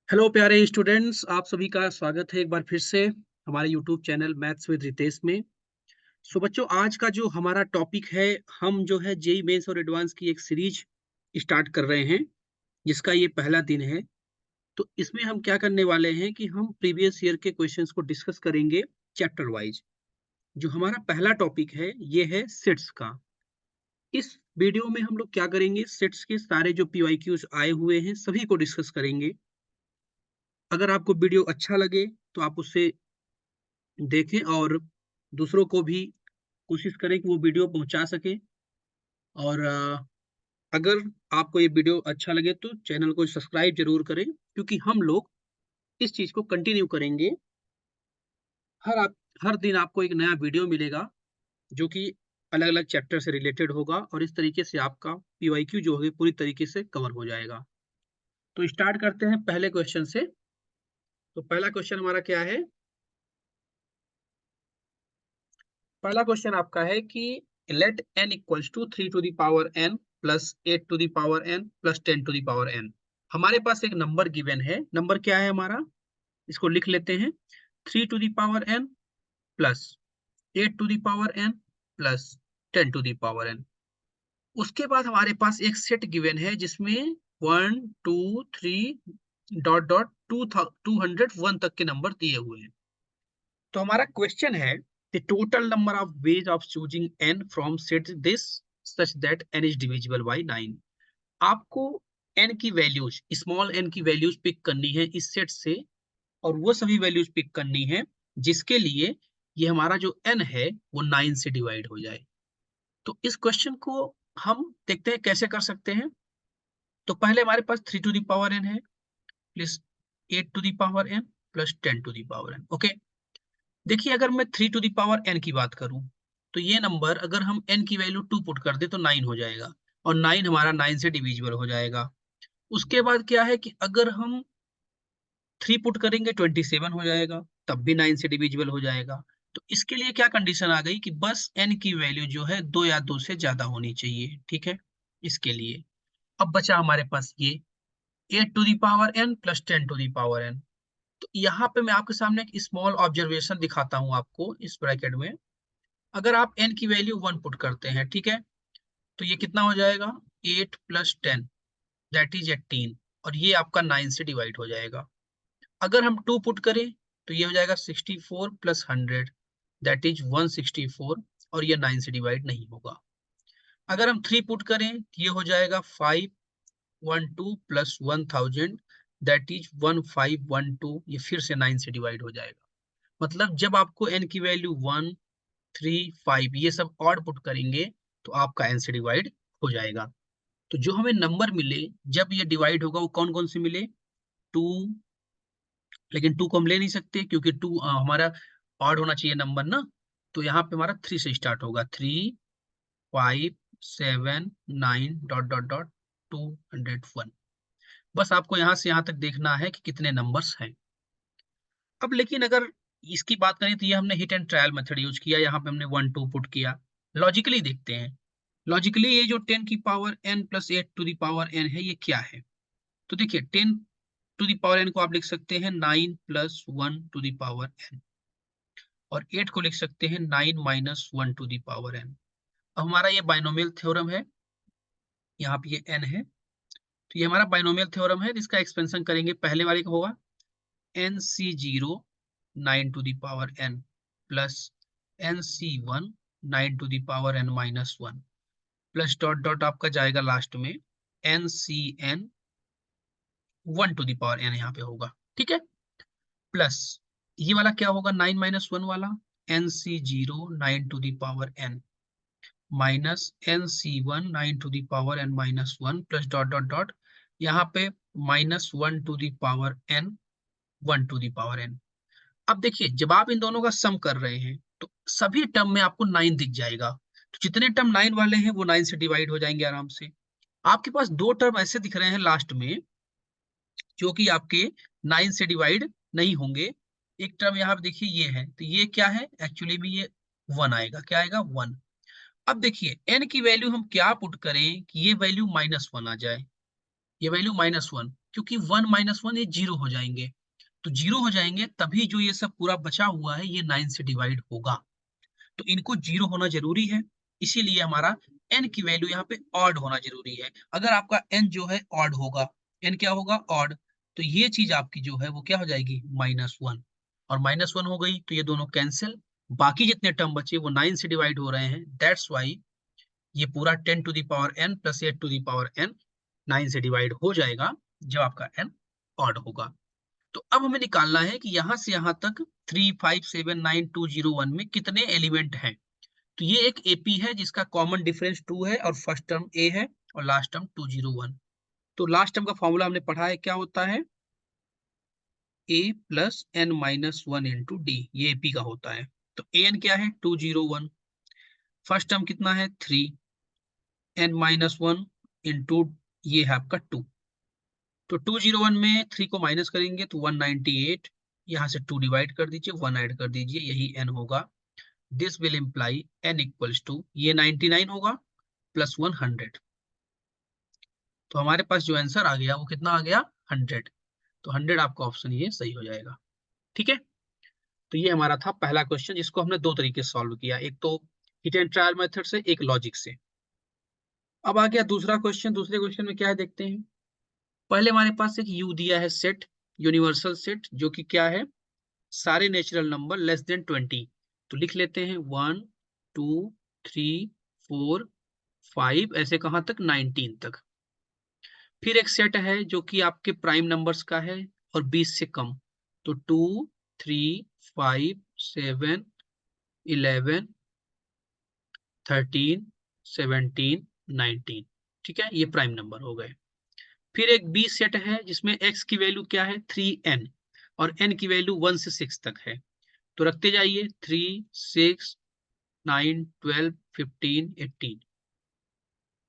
Hello प्यारे students, आप सभी का स्वागत है एक बार फिर से हमारे YouTube channel maths with Ritesh में। सो बच्चों, आज का जो हमारा टॉपिक है, हम जो है जेई मेंस और एडवांस की एक सीरीज स्टार्ट कर रहे हैं, जिसका ये पहला दिन है। तो इसमें हम क्या करने वाले हैं कि हम प्रीवियस ईयर के क्वेश्चंस को डिस्कस करेंगे चैप्टर वाइज। जो हमारा पहला टॉपिक है ये है सेट्स का। इस वीडियो में हम लोग क्या करेंगे, सेट्स के सारे जो पीवाईक्यूज आए हुए हैं सभी को डिस्कस करेंगे। अगर आपको वीडियो अच्छा लगे तो आप उससे देखें और दूसरों को भी कोशिश करें कि वो वीडियो पहुंचा सके। और अगर आपको ये वीडियो अच्छा लगे तो चैनल को सब्सक्राइब जरूर करें, क्योंकि हम लोग इस चीज को कंटिन्यू करेंगे। हर दिन आपको एक नया वीडियो मिलेगा जो कि अलग अलग चैप्टर से रिलेटेड होगा, और इस तरीके से आपका पीवाईक्यू जो है पूरी तरीके से कवर हो जाएगा। तो स्टार्ट करते हैं पहले क्वेश्चन से। तो पहला क्वेश्चन हमारा क्या है? पहला क्वेश्चन आपका है कि let n equals to 3 to the power n plus 8 to the power n plus 10 to the power n। हमारे पास एक नंबर गिवन है। नंबर क्या है हमारा? इसको लिख लेते हैं। 3 to the power n plus 8 to the power n plus 10 to the power n। उसके बाद हमारे पास एक सेट गिवन है जिसमें 1 2 3 टू 201 तक के नंबर दिए हुए हैं। तो हमारा क्वेश्चन है the total number of ways of choosing n from set this such that n is divisible by 9। आपको n की वैल्यूज, स्मॉल n की वैल्यूज पिक करनी है इस सेट से, और वो सभी वैल्यूज पिक करनी है जिसके लिए ये हमारा जो n है वो 9 से डिवाइड हो जाए। तो इस क्वेश्चन को हम देखते हैं कैसे कर सकते हैं। तो पहले हमारे पास 3 टू द पावर n है, plus 8 to the power n plus 10 to the power n। Okay, देखिए अगर मैं 3 टू द पावर n की बात करूं तो ये नंबर अगर हम n की वैल्यू 2 पुट कर दे तो 9 हो जाएगा, और 9 हमारा 9 से डिविजिबल हो जाएगा। उसके बाद क्या है कि अगर हम 3 पुट करेंगे 27 हो जाएगा, तब भी 9 से डिविजिबल हो जाएगा। तो इसके लिए क्या कंडीशन आ गई कि बस n की वैल्यू जो है 2 या 2 से ज्यादा होनी चाहिए। ठीक है, इसके लिए अब बचा हमारे पास ये 8 to the power n plus 10 to the power n। तो यहाँ पे मैं आपके सामने एक स्मॉल ऑब्जर्वेशन दिखाता हूँ आपको इस ब्रैकेट में। अगर आप n की वैल्यू 1 पुट करते हैं, ठीक है, तो ये कितना हो जाएगा? 8 प्लस 10 दैट इज 18, और ये आपका 9 से डिवाइड हो जाएगा। अगर हम 2 पुट करें तो ये हो जाएगा 64 प्लस 100 दैट इज 164, और ये 9 से डिवाइड नहीं होगा। अगर हम 3 पुट करें तो ये हो जाएगा 512 प्लस 1000 दैट इज 1512, ये फिर से 9 से डिवाइड हो जाएगा। मतलब जब आपको n की वैल्यू 1 3 5 ये सब ऑड पुट करेंगे तो आपका आंसर डिवाइड हो जाएगा। तो जो हमें नंबर मिले जब ये डिवाइड होगा वो कौन कौन से मिले? 2, लेकिन 2 को हम ले नहीं सकते क्योंकि 2 हमारा ऑड होना चाहिए नंबर ना। तो यहाँ पे हमारा 3 से स्टार्ट होगा। 3 5 7 9 डॉट डॉट डॉट 201। बस आपको यहाँ से यहाँ तक देखना है कि कितने नंबर्स हैं। अब लेकिन अगर इसकी बात करें तो ये हमने hit and trial method use किया, यहाँ पे हमने 1 2 पुट किया। लॉजिकली देखते हैं। लॉजिकली ये जो 10 की power n plus 8 to the power n है, ये क्या है? तो देखिए 10 टू द पावर n को आप लिख सकते हैं 9 plus 1 to the power n, और 8 को लिख सकते हैं 9 minus 1 to the power n। अब हमारा ये बाइनोमियल थ्योरम है, यहाँ पे ये n है, तो ये हमारा बाइनोमियल थ्योरम है जिसका एक्सपेंशन करेंगे। पहले वाले का होगा nc0 9 to the power n plus nc1 9 to the power n minus 1 plus dot dot आपका जाएगा लास्ट में ncn 1 to the power n यहाँ पे होगा। ठीक है, प्लस ये वाला क्या होगा? 9 माइनस 1 वाला nc0 9 to the power n minus nc1 9 to the power n minus 1 plus dot dot dot यहाँ पे minus 1 to the power n 1 to the power n। अब देखिए जब आप इन दोनों का सम कर रहे हैं तो सभी टर्म में आपको 9 दिख जाएगा। तो जितने टर्म 9 वाले हैं वो 9 से डिवाइड हो जाएंगे आराम से। आपके पास दो टर्म ऐसे दिख रहे हैं लास्ट में जो कि आपके 9 से डिवाइड नहीं होंगे। एक टर्म यहाँ पे देखिए ये है, तो ये क्या है? एक्चुअली में ये 1 आएगा। क्या आएगा? 1। अब देखिए n की वैल्यू हम क्या पुट करें कि ये वैल्यू -1 आ जाए। ये वैल्यू -1, क्योंकि 1 -1 ये 0 हो जाएंगे, तो 0 हो जाएंगे तभी जो ये सब पूरा बचा हुआ है ये 9 से डिवाइड होगा, तो इनको 0 होना जरूरी है। इसीलिए हमारा n की वैल्यू यहाँ पे ऑड होना जरूरी है। अगर आपका n जो है ऑड होगा, n क्या होगा, ऑड, तो ये चीज आपकी जो है वो क्या हो जाएगी, -1, और -1 हो गई तो ये दोनों कैंसिल, बाकी जितने टर्म बचे वो 9 से डिवाइड हो रहे हैं, दैट्स वाई ये पूरा 10 to the power n plus 8 to the power n 9 से डिवाइड हो जाएगा जब आपका n ऑड होगा। तो अब हमें निकालना है कि यहां से यहां तक 3 5 7 9 2 0 1 में कितने एलिमेंट हैं। तो ये एक एपी है जिसका कॉमन डिफरेंस 2 है और फर्स्ट टर्म ए है और लास्ट टर्म 201। तो लास्ट टर्म का फॉर्मूला हमने पढ़ा है, क्या होता है, a plus n minus 1 into D, ये एपी का होता है। तो an क्या है, 201, फर्स्ट टर्म कितना है 3, n माइनस 1 इंटू ये है आपका 2, तो 201 में 3 को माइनस करेंगे तो 198, यहाँ से 2 डिवाइड कर दीजिए, 1 ऐड कर दीजिए, यही n होगा। This will imply n equals to ये 99 होगा प्लस 100, तो हमारे पास जो आंसर आ गया वो कितना आ गया, 100। तो 100 आपका ऑप्शन ये सही हो जाएगा। ठीक है, तो ये हमारा था पहला क्वेश्चन जिसको हमने दो तरीके से सॉल्व किया, एक तो हिट एंड ट्रायल मेथड से, एक लॉजिक से। अब आ गया दूसरा क्वेश्चन, दूसरे क्वेश्चन में क्या है देखते हैं। पहले हमारे पास एक यू दिया है सेट, यूनिवर्सल सेट, जो कि क्या है, सारे नेचुरल नंबर लेस देन 20। तो लिख लेते हैं 1 2 3 4 5, ऐसे कहां तक, 19 तक। फिर एक सेट है जो कि आपके प्राइम नंबर्स का है और 20 से कम, तो 2 3 5 7 11 13 17 19। ठीक है, ये प्राइम नंबर हो गए। फिर एक बी सेट है जिसमें x की वैल्यू क्या है, 3n, और n की वैल्यू 1 से 6 तक है, तो रखते जाइए 3 6 9 12 15 18,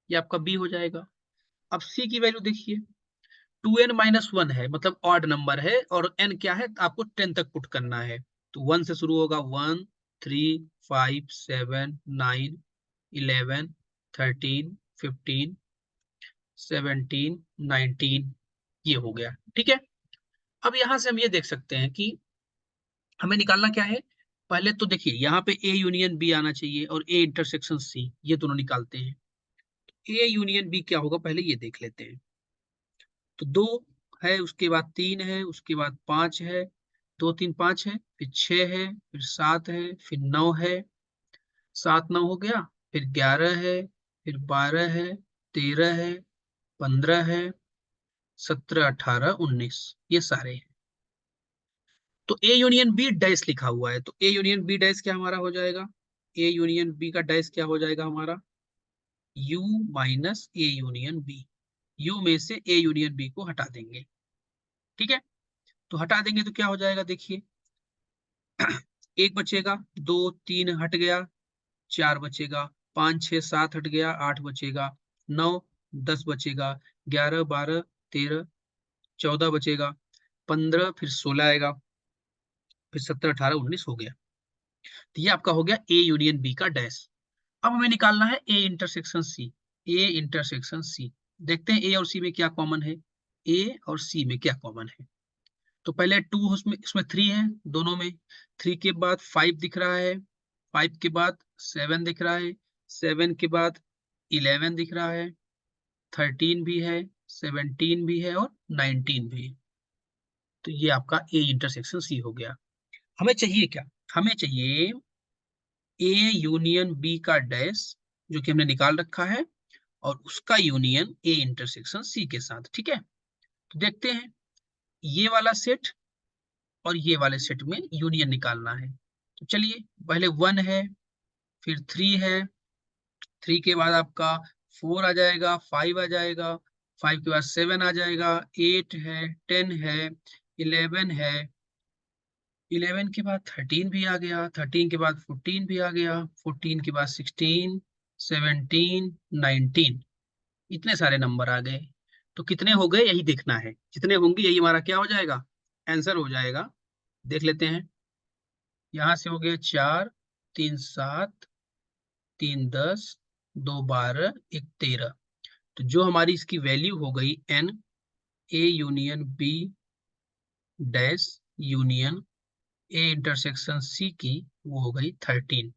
ये आपका बी हो जाएगा। अब सी की वैल्यू देखिए, 2n माइनस 1 है, मतलब ऑड नंबर है, और n क्या है, आपको 10 तक पुट करना है, तो 1 से शुरू होगा, 1 3 5 7 9 11 13 15 17 19, ये हो गया। ठीक है, अब यहां से हम ये देख सकते हैं कि हमें निकालना क्या है। पहले तो देखिए यहाँ पे ए यूनियन बी आना चाहिए और ए इंटरसेक्शन सी, ये दोनों निकालते हैं। ए यूनियन बी क्या होगा पहले ये देख लेते हैं। तो 2 है, उसके बाद 3 है, उसके बाद 5 है, 2 3 5 है, फिर 6 है, फिर 7 है, फिर 9 है, 7 9 हो गया, फिर 11 है, फिर 12 है, 13 है, 15 है, 17 18 19, ये सारे हैं। तो ए यूनियन बी डैश लिखा हुआ है, तो ए यूनियन बी डैश क्या हमारा हो जाएगा, ए यूनियन बी का डैश क्या हो जाएगा हमारा, U minus A union B, U में से ए यूनियन बी को हटा देंगे। ठीक है, तो हटा देंगे तो क्या हो जाएगा देखिए, एक बचेगा, 2 3 हट गया, 4 बचेगा, 5 6 7 हट गया, 8 बचेगा, 9 10 बचेगा, 11 12 13 14 बचेगा, 15 फिर 16 आएगा, फिर 17 18 19 हो गया। तो ये आपका हो गया ए यूनियन बी का डैश। अब हमें निकालना है ए इंटरसेक्शन सी, ए इंटरसेक्शन सी। देखते हैं ए और सी में क्या कॉमन है, ए और सी में क्या कॉमन है। तो पहले 2 उसमें, इसमें 3 है दोनों में, 3 के बाद 5 दिख रहा है, 5 के बाद 7 दिख रहा है, 7 के बाद 11 दिख रहा है, 13 भी है, 17 भी है और 19 भी है। तो ये आपका ए इंटरसेक्शन सी हो गया। हमें चाहिए क्या, हमें चाहिए ए यूनियन बी का डैश, जो कि हमने निकाल रखा है, और उसका यूनियन ए इंटरसेक्शन सी के साथ। ठीक है, तो देखते हैं, ये वाला सेट और ये वाले सेट में यूनियन निकालना है। तो चलिए, पहले 1 है, फिर 3 है, 3 के बाद आपका 4 आ जाएगा, 5 आ जाएगा, 5 के बाद 7 आ जाएगा, 8 है, 10 है, 11 है, 11 के बाद 13 भी आ गया, 13 के बाद 14 भी आ गया, 14 के बाद 16 17 19, इतने सारे नंबर आ गए। तो कितने हो गए यही देखना है, जितने होंगे यही हमारा क्या हो जाएगा, आंसर हो जाएगा। देख लेते हैं, यहां से हो गए 4 3 7 3 10 2 12 1 13, तो जो हमारी इसकी वैल्यू हो गई n a union b dash union a intersection c की, वो हो गई 13।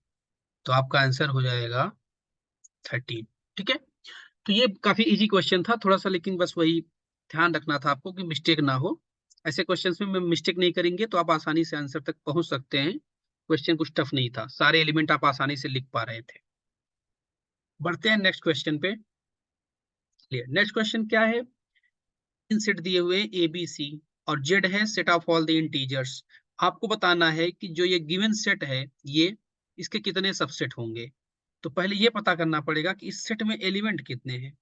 तो आपका आंसर हो जाएगा 13। ठीक है, तो ये काफी इजी क्वेश्चन था थोड़ा सा, लेकिन बस वही ध्यान रखना था आपको कि मिस्टेक ना हो। ऐसे क्वेश्चंस में मिस्टेक नहीं करेंगे तो आप आसानी से आंसर तक पहुंच सकते हैं। क्वेश्चन कुछ टफ नहीं था, सारे एलिमेंट आप आसानी से लिख पा रहे थे। बढ़ते हैं नेक्स्ट क्वेश्चन पे। नेक्स्ट क्वेश्चन क्या है, इन सेट दिए हुए ए बी सी और जेड है set of all the integers. आपको बताना है कि जो ये गिवन सेट है ये इसके कितने सबसेट होंगे। तो पहले ये पता करना पड़ेगा कि इस सेट में एलिमेंट कितने हैं,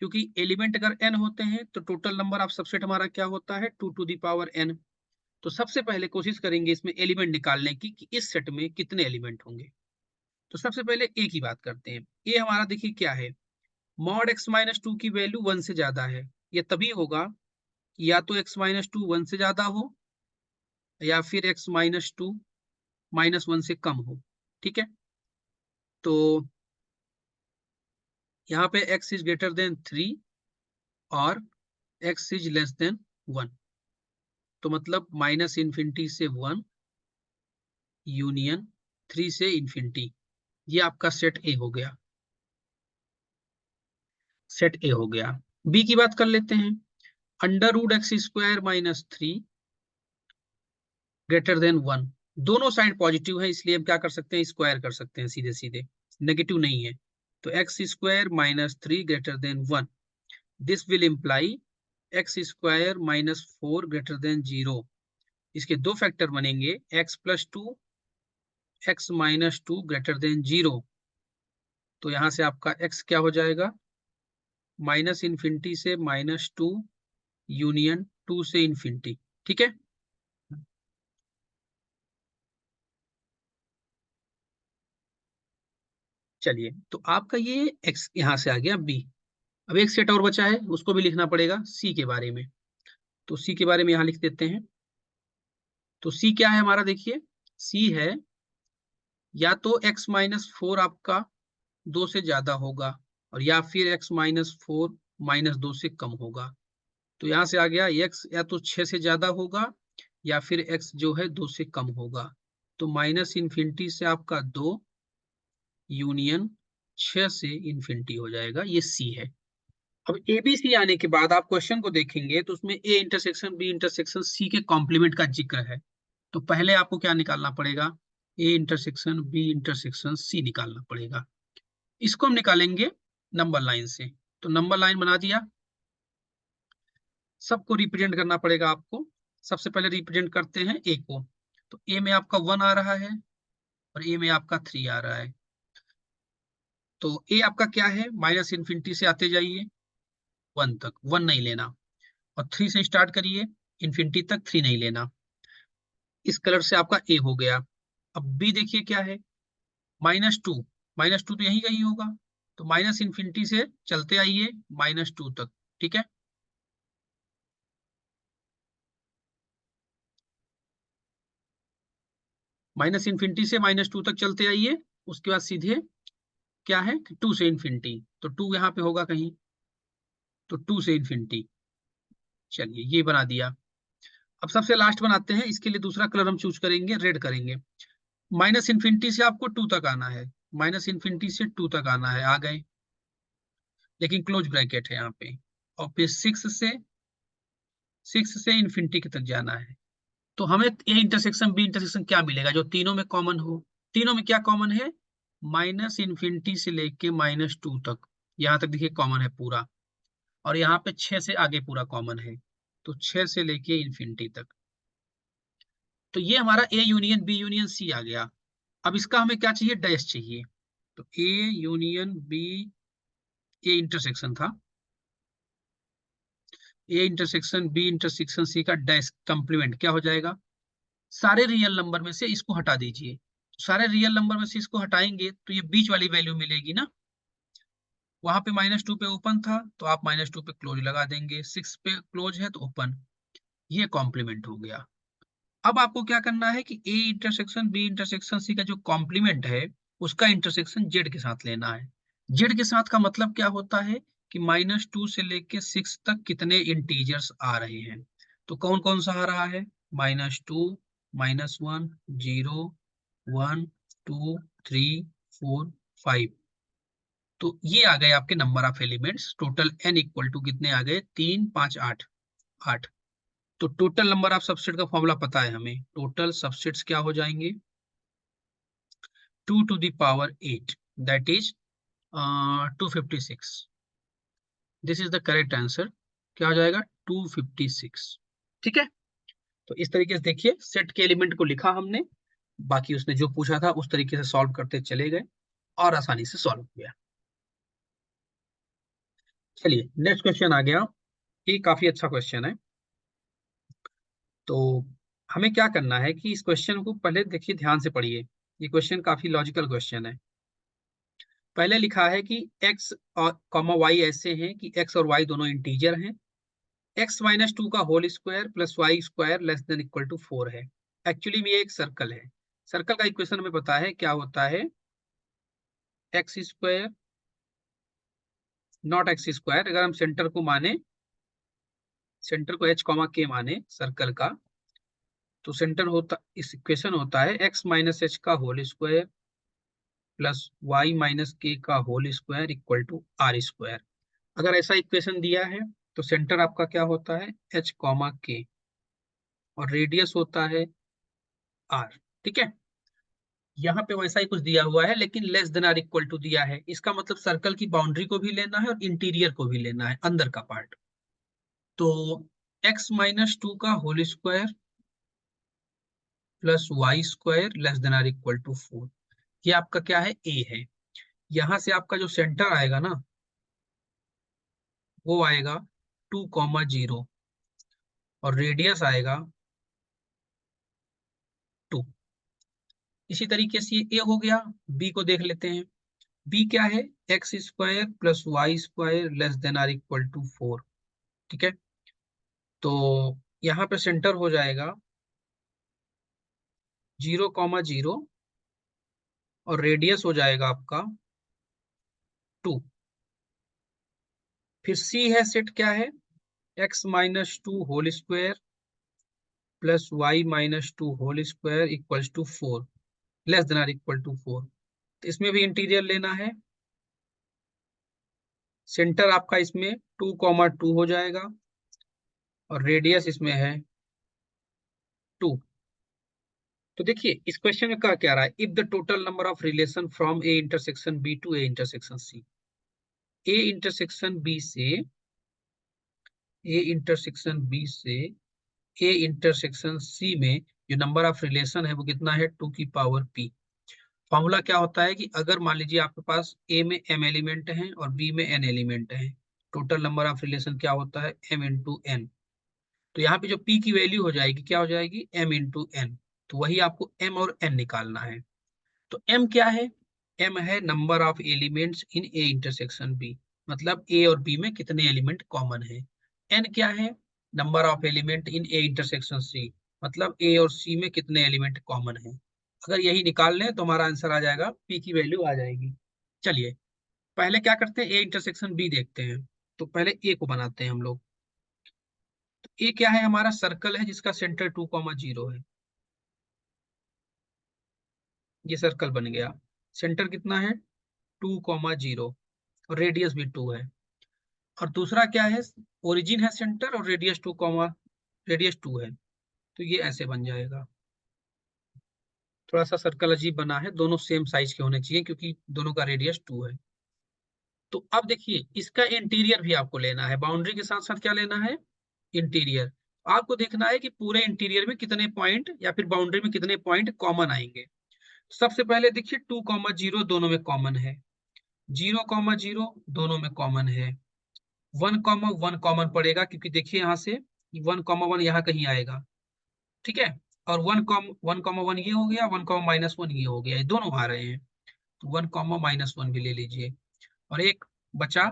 क्योंकि एलिमेंट अगर n होते हैं तो टोटल नंबर ऑफ सबसेट हमारा क्या होता है 2 टू द पावर n। तो सबसे पहले कोशिश करेंगे इसमें एलिमेंट निकालने की कि इस सेट में कितने एलिमेंट होंगे। तो सबसे पहले ए की बात करते हैं। ए हमारा देखिए क्या है, मॉड x माइनस टू की वैल्यू 1 से ज्यादा है। ये तभी होगा कि या तो x माइनस टू 1 से ज्यादा हो या फिर x माइनस टू माइनस 1 से कम हो। ठीक है, तो यहाँ पे x इज ग्रेटर देन 3 और x इज लेस देन 1। तो मतलब माइनस इन्फिनिटी से 1 यूनियन 3 से इन्फिनिटी, ये आपका सेट ए हो गया। सेट ए हो गया। बी की बात कर लेते हैं। Under root X square minus 3 greater than 1। दोनों साइड पॉजिटिव है इसलिए हम क्या कर सकते हैं, स्क्वायर कर सकते हैं सीधे सीधे, नेगेटिव नहीं है। तो x square minus 3 greater than 1, this will imply x square minus 4 greater than 0। इसके दो फैक्टर बनेंगे, x plus two x minus two greater than 0। तो यहां से आपका x क्या हो जाएगा, माइनस इन्फिनिटी से माइनस टू यूनियन 2 से इन्फिनिटी। ठीक है, चलिए तो आपका ये x यहां से आ गया b। अब एक सेट और बचा है, उसको भी लिखना पड़ेगा c के बारे में। तो c के बारे में यहां लिख देते हैं। तो c क्या है हमारा, देखिए c है या तो x माइनस फोर आपका 2 से ज्यादा होगा और या फिर x माइनस फोर माइनस 2 से कम होगा। तो यहां से आ गया x या तो 6 से ज्यादा होगा या फिर x जो है 2 से कम होगा। तो माइनस इन्फिनिटी से आपका 2 यूनियन 6 से इन्फिनिटी हो जाएगा, ये c है। अब ए बी सी आने के बाद आप क्वेश्चन को देखेंगे तो उसमें A intersection B intersection C के कॉम्प्लीमेंट का जिक्र है। तो पहले आपको क्या निकालना पड़ेगा, A intersection B intersection C निकालना पड़ेगा। इसको हम निकालेंगे नंबर लाइन से। तो नंबर लाइन बना दिया, सबको रिप्रेजेंट करना पड़ेगा आपको। सबसे पहले रिप्रेजेंट करते हैं ए को। तो ए में आपका 1 आ रहा है और ए में आपका 3 आ रहा है। तो ए आपका क्या है, माइनस इन्फिनिटी से आते जाइए 1 तक, 1 नहीं लेना, और 3 से स्टार्ट करिए इन्फिनिटी तक, 3 नहीं लेना। इस कलर से आपका ए हो गया। अब बी देखिए क्या है, माइनस टू, माइनस टू तो यही कहीं होगा। तो माइनस इन्फिनिटी से चलते आइए माइनस टू तक। ठीक है, माइनस इन्फिनिटी से माइनस टू तक चलते आइए। उसके बाद सीधे क्या है कि 2 से इन्फिनिटी, तो 2 यहाँ पे होगा कहीं, तो 2 से इन्फिनिटी। चलिए ये बना दिया। अब सबसे लास्ट बनाते हैं, इसके लिए दूसरा कलर हम चूज करेंगे, रेड करेंगे। माइनस इन्फिनिटी से आपको 2 तक आना है, माइनस इन्फिनिटी से 2 तक आना है, आ गए, लेकिन क्लोज ब्रैकेट है यहाँ पे। और फिर 6 से इन्फिनिटी तक जाना है। तो हमें ए इंटरसेक्शन बी इंटरसेक्शन क्या मिलेगा जो तीनों में कॉमन हो। तीनों में क्या कॉमन है, माइनस इन्फिनिटी से लेके माइनस टू तक, यहाँ तक देखिए कॉमन है पूरा। और यहाँ पे 6 से आगे पूरा कॉमन है, तो 6 से लेके इन्फिनिटी तक। तो ये हमारा A union B union C आ गया। अब इसका हमें क्या चाहिए, डैश चाहिए। तो A union B, A intersection था, A intersection B intersection C का डैश कंप्लीमेंट क्या हो जाएगा, सारे रियल नंबर में से इसको हटा दीजिए। सारे रियल नंबर में से इसको हटाएंगे तो ये बीच वाली वैल्यू मिलेगी ना। वहां पे माइनस टू पे ओपन था तो आप माइनस टू पे क्लोज लगा देंगे, 6 पे क्लोज है तो ओपन, ये कॉम्प्लीमेंट हो गया। अब आपको क्या करना है कि A intersection B intersection C का जो कॉम्प्लीमेंट है उसका इंटरसेक्शन जेड के साथ लेना है। जेड के साथ का मतलब क्या होता है कि -2 से लेके 6 तक कितने इंटीजर्स आ रहे हैं। तो कौन कौन सा आ रहा है, -2, -1, 0, 1, 2, 3, 4, 5। तो ये आ गए आपके number of elements. Total n equal to कितने आ गए, 3, 5, 8, 8। तो टोटल नंबर ऑफ सबसेट का फॉर्मूला पता है हमें, टोटल सबसेट्स क्या हो जाएंगे, 2 to the power 8, that is 256। This is the correct answer. क्या हो जाएगा, 256। ठीक है। तो इस तरीके से देखिए सेट के एलिमेंट को लिखा हमने, बाकी उसने जो पूछा था उस तरीके से सॉल्व करते चले गए और आसानी से सॉल्व हो गया। चलिए नेक्स्ट क्वेश्चन आ गया, ये काफी अच्छा क्वेश्चन है। तो हमें क्या करना है कि इस क्वेश्चन को पहले देखिए, ध्यान से पढ़िए। ये क्वेश्चन काफी लॉजिकल क्वेश्चन है। पहले लिखा है कि x और कॉमा y ऐसे हैं कि x और y दोनों इंटीजर हैं, x-2 का whole square plus Y square less than equal to 4 है। एक्चुअली में ये एक सर्कल है। सर्कल का इक्वेशन हमें पता है क्या होता है, X square not x square. अगर हम सेंटर को माने, सेंटर को h कॉमा के माने सर्कल का, तो सेंटर होता, इस इक्वेशन होता है x माइनस एच का whole square plus Y minus K का whole square equal to R square. अगर ऐसा इक्वेशन दिया है तो सेंटर आपका क्या होता है, h कॉमा के, और रेडियस होता है r। ठीक है। यहाँ पे वैसा ही कुछ दिया हुआ है लेकिन less than or equal to दिया है। इसका मतलब सर्कल की बाउंड्री को भी लेना है और इंटीरियर को भी लेना है, अंदर का पार्ट। तो x-2 का whole square plus Y square less than or equal to 4, ये आपका क्या है, a है। यहां से आपका जो सेंटर आएगा ना, वो आएगा 2,0 और रेडियस आएगा 2। इसी तरीके से ये a हो गया। b को देख लेते हैं। b क्या है, X square plus Y square less than or equal to 4। ठीक है। तो यहाँ पे सेंटर हो जाएगा 0,0 और रेडियस हो जाएगा आपका 2। फिर c है, सेट क्या है, x-2 होल स्क्वायर प्लस y-2 whole square equals to 4 less than or equal to 4। तो इसमें भी इंटीरियर लेना है। सेंटर आपका इसमें 2,2 हो जाएगा और रेडियस इसमें है 2। तो देखिए इस क्वेश्चन में क्या रहा है, if the total number of relation from A intersection B to A intersection C, A intersection B से, ए इंटरसेक्शन बी से ए इंटरसेक्शन सी में जो नंबर ऑफ रिलेशन है वो कितना है, 2 की पावर p। फॉर्मूला क्या होता है कि अगर मान लीजिए आपके पास ए में m एलिमेंट हैं और बी में n एलिमेंट हैं, टोटल नंबर ऑफ रिलेशन क्या होता है, m इंटू n। तो यहाँ पे जो p की वैल्यू हो जाएगी क्या हो जाएगी, m इंटू n। तो वही आपको m और n निकालना है। तो m क्या है, m है number of elements in A intersection B, मतलब a और b में कितने एलिमेंट कॉमन है। n क्या है, number of element in A intersection C, मतलब a और c में कितने एलिमेंट कॉमन है। अगर यही निकाल लें तो हमारा आंसर आ जाएगा, p की वैल्यू आ जाएगी। चलिए पहले क्या करते हैं, a इंटरसेक्शन b देखते हैं। तो पहले a को बनाते हैं हम लोग। तो a क्या है, हमारा सर्कल है जिसका सेंटर 2,0 है। ये सर्कल बन गया। सेंटर कितना है, 2,0 और रेडियस भी 2 है। और दूसरा क्या है, ओरिजिन है सेंटर और रेडियस 2 है। तो ये ऐसे बन जाएगा। थोड़ा सा सर्कल अजीब बना है, दोनों सेम साइज के होने चाहिए क्योंकि दोनों का रेडियस 2 है। तो अब देखिए इसका इंटीरियर भी आपको लेना है, बाउंड्री के साथ साथ क्या लेना है, इंटीरियर। आपको देखना है कि पूरे इंटीरियर में कितने पॉइंट या फिर बाउंड्री में कितने पॉइंट कॉमन आएंगे। सबसे पहले देखिए 2,0 दोनों में कॉमन है, 0,0 दोनों में कॉमन है, 1,1 कॉमन पड़ेगा क्योंकि देखिए यहाँ से 1,1 यहाँ कहीं आएगा। ठीक है। और 1,1 ये हो गया, 1,-1 ये हो गया, ये दोनों आ रहे हैं। तो 1,-1 भी ले लीजिए और एक बचा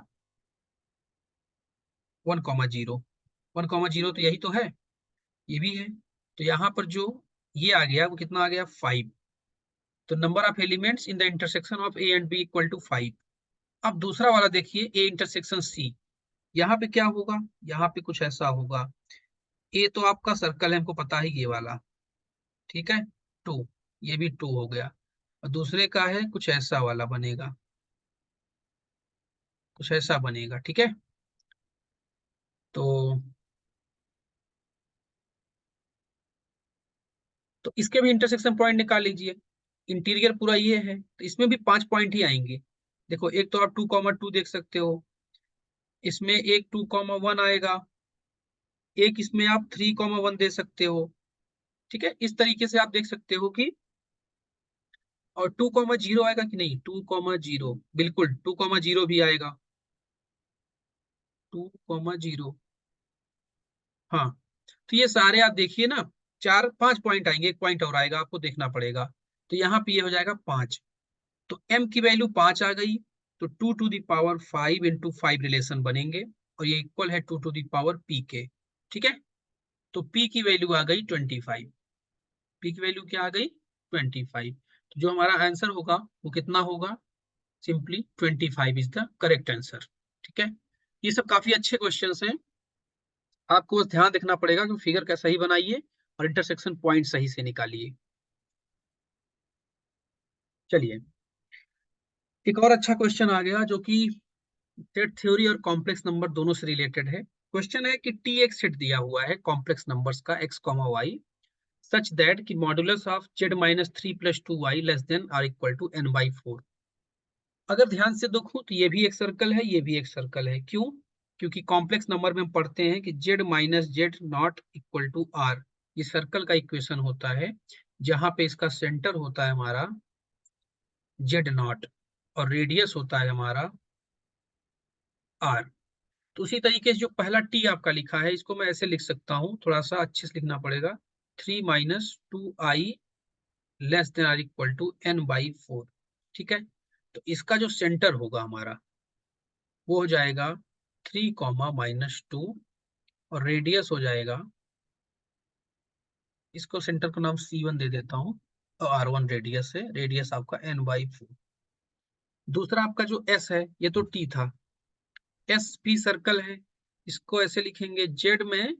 1,0। 1,0 तो यही तो है, ये भी है। तो यहाँ पर जो ये आ गया वो कितना आ गया, 5। तो number of elements in the intersection of A and B equal to 5। अब दूसरा वाला देखिए, ए इंटरसेक्शन सी। यहाँ पे क्या होगा, यहाँ पे कुछ ऐसा होगा। ए तो आपका सर्कल है, हमको पता है ये वाला, ठीक है, टू, ये भी टू हो गया। और दूसरे का है कुछ ऐसा वाला बनेगा, कुछ ऐसा बनेगा, ठीक है। तो इसके भी इंटरसेक्शन पॉइंट निकाल लीजिए। इंटीरियर पूरा ये है तो इसमें भी 5 पॉइंट ही आएंगे। देखो, एक तो आप 2,2 देख सकते हो, इसमें एक 2,1 आएगा, एक इसमें आप 3,1 दे सकते हो, ठीक है। इस तरीके से आप देख सकते हो कि, और 2,0 आएगा कि नहीं, 2,0, बिल्कुल 2,0 भी आएगा, 2,0। हाँ, तो ये सारे आप देखिए ना, 4-5 पॉइंट आएंगे, एक पॉइंट और आएगा, आपको देखना पड़ेगा। तो यहाँ पे ये हो जाएगा 5। तो m की वैल्यू 5 आ गई, तो 2 to the power 5 into 5 relation बनेंगे, और ये इक्वल है 2 to the power p के, ठीक है। तो p की वैल्यू आ गई 25। p की वैल्यू क्या आ गई, 25। तो जो हमारा आंसर होगा वो कितना होगा, simply 25 is the correct answer, ठीक है। ये सब काफी अच्छे क्वेश्चंस हैं, आपको बस ध्यान रखना पड़ेगा कि फिगर का सही बनाइए और इंटरसेक्शन पॉइंट सही से निकालिए। चलिए, एक और अच्छा क्वेश्चन आ गया जो कि सेट थ्योरी और कॉम्प्लेक्स नंबर दोनों से रिलेटेड है। क्वेश्चन है कि टी एक सेट दिया हुआ है कॉम्प्लेक्स नंबर्स का x, y, सच दैट कि modulus of z-3 + 2y less than और इक्वल टू n/4। अगर ध्यान से देखो तो ये भी एक सर्कल है, ये भी एक सर्कल है। क्यों? क्योंकि कॉम्प्लेक्स नंबर में हम पढ़ते हैं कि z-z0 = r, ये सर्कल का इक्वेशन होता है, जहां पे इसका सेंटर होता है हमारा z0 और रेडियस होता है हमारा r। तो उसी तरीके से जो पहला टी आपका लिखा है, इसको मैं ऐसे लिख सकता हूँ, थोड़ा सा अच्छे से लिखना पड़ेगा, 3 - 2i less than or equal to n/4, ठीक है। तो इसका जो सेंटर होगा हमारा वो हो जाएगा 3, -2, और रेडियस हो जाएगा, इसको सेंटर का नाम C1 दे देता हूँ, और R1 रेडियस है, रेडियस आपका n/4। दूसरा आपका जो S है, ये तो T था, S भी सर्कल है, इसको ऐसे लिखेंगे Z में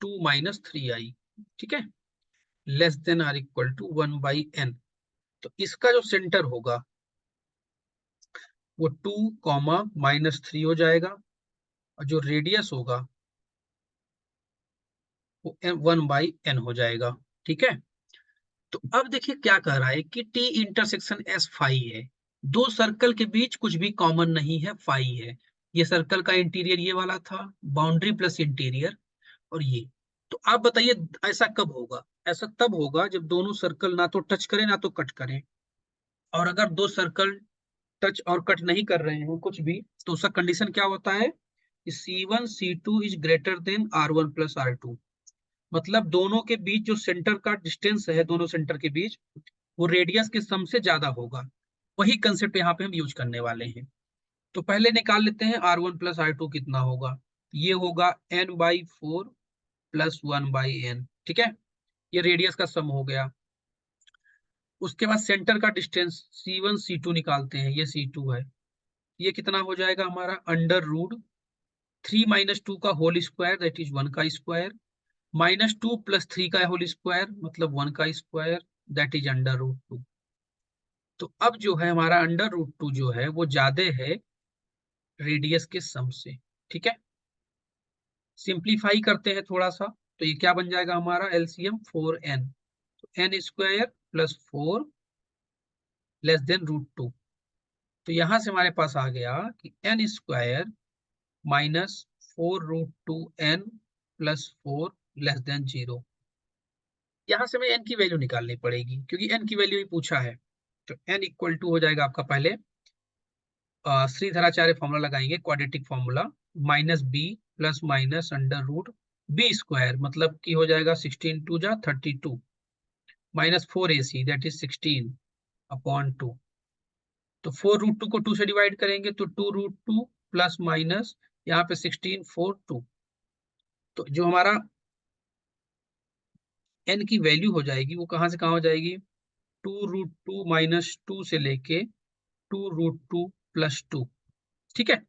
2 - 3i, ठीक है, less than or equal to 1/n। तो इसका जो सेंटर होगा वो 2, -3 हो जाएगा, और जो रेडियस होगा वो 1/n हो जाएगा, ठीक है। तो अब देखिए क्या कह रहा है कि टी इंटरसेक्शन एस फाई है, दो सर्कल के बीच कुछ भी कॉमन नहीं है, फाई है। ये सर्कल का इंटीरियर ये वाला था, बाउंड्री प्लस इंटीरियर, और ये। तो आप बताइए ऐसा कब होगा, ऐसा तब होगा जब दोनों सर्कल ना तो टच करें ना तो कट करें। और अगर दो सर्कल टच और कट नहीं कर रहे हैं कुछ भी, तो उसका कंडीशन क्या होता है, C1 C2 is greater then R1 + R2। मतलब दोनों के बीच जो सेंटर का डिस्टेंस है, दोनों सेंटर के बीच, वो रेडियस के सम से ज्यादा होगा। वही कंसेप्ट यहाँ पे हम यूज करने वाले हैं। तो पहले निकाल लेते हैं R1 + R2 कितना होगा। ये होगा n/4 + 1/n, ठीक है, ये रेडियस का सम हो गया। उसके बाद सेंटर का डिस्टेंस C1 C2 निकालते हैं, ये C2 है, ये कितना हो जाएगा हमारा, √3 - 2 का होल स्क्वायर, दैट इज 1 का स्क्वायर, -2 + 3 का होल स्क्वायर, मतलब 1 का स्क्वायर, दैट इज √2। तो अब जो है हमारा √2 जो है वो ज्यादा है रेडियस के सम से, ठीक है। सिंप्लीफाई करते हैं थोड़ा सा, तो ये क्या बन जाएगा हमारा, एलसीएम 4n, तो n² + 4 लेस देन √2। तो यहां से हमारे पास आ गया कि n² -4√2n + 4 लेस देन 0। यहां से हमें n की वैल्यू निकालनी पड़ेगी, क्योंकि n की वैल्यू ही पूछा है। तो n इक्वल टू हो जाएगा आपका, पहले श्रीधराचार्य फॉर्मूला लगाएंगे, क्वाड्रेटिक फॉर्मूला, -b ± √b², मतलब कि हो जाएगा 16×2 = 32, -4ac दैट इज 16/2। तो 4√2 को 2 से डिवाइड करेंगे तो 2√2 प्लस माइनस यहाँ पे 16 4 2। तो जो हमारा n की वैल्यू हो जाएगी वो कहाँ से कहाँ हो जाएगी, 2√2 - 2 से लेके 2√2 + 2, ठीक है।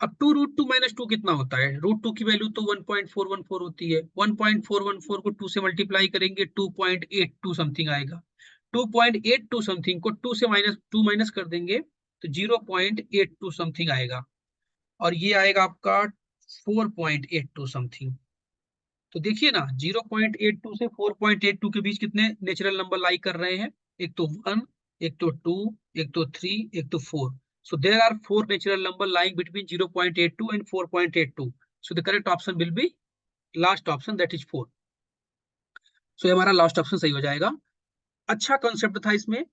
अब 2√2 - 2 कितना होता है? √2 की वैल्यू तो 1.414 होती है। 1.414 को 2 से मल्टीप्लाई करेंगे 2.82 समथिंग आएगा। 2.82 समथिंग को 2 माइनस कर देंगे तो 0.82 समथिंग आएगा, और ये आएगा आपका 4.82 समथिंग। तो देखिए ना, 0.82 से 4.82 के बीच कितने नेचुरल नंबर लाई कर रहे हैं? एक तो 1, एक तो 2, एक तो 3, एक तो 4। So there are 4 natural number lying between 0.82 and 4.82. So the correct option will be last option, that is 4. So ये हमारा लास्ट ऑप्शन सही हो जाएगा। अच्छा कॉन्सेप्ट था इसमें।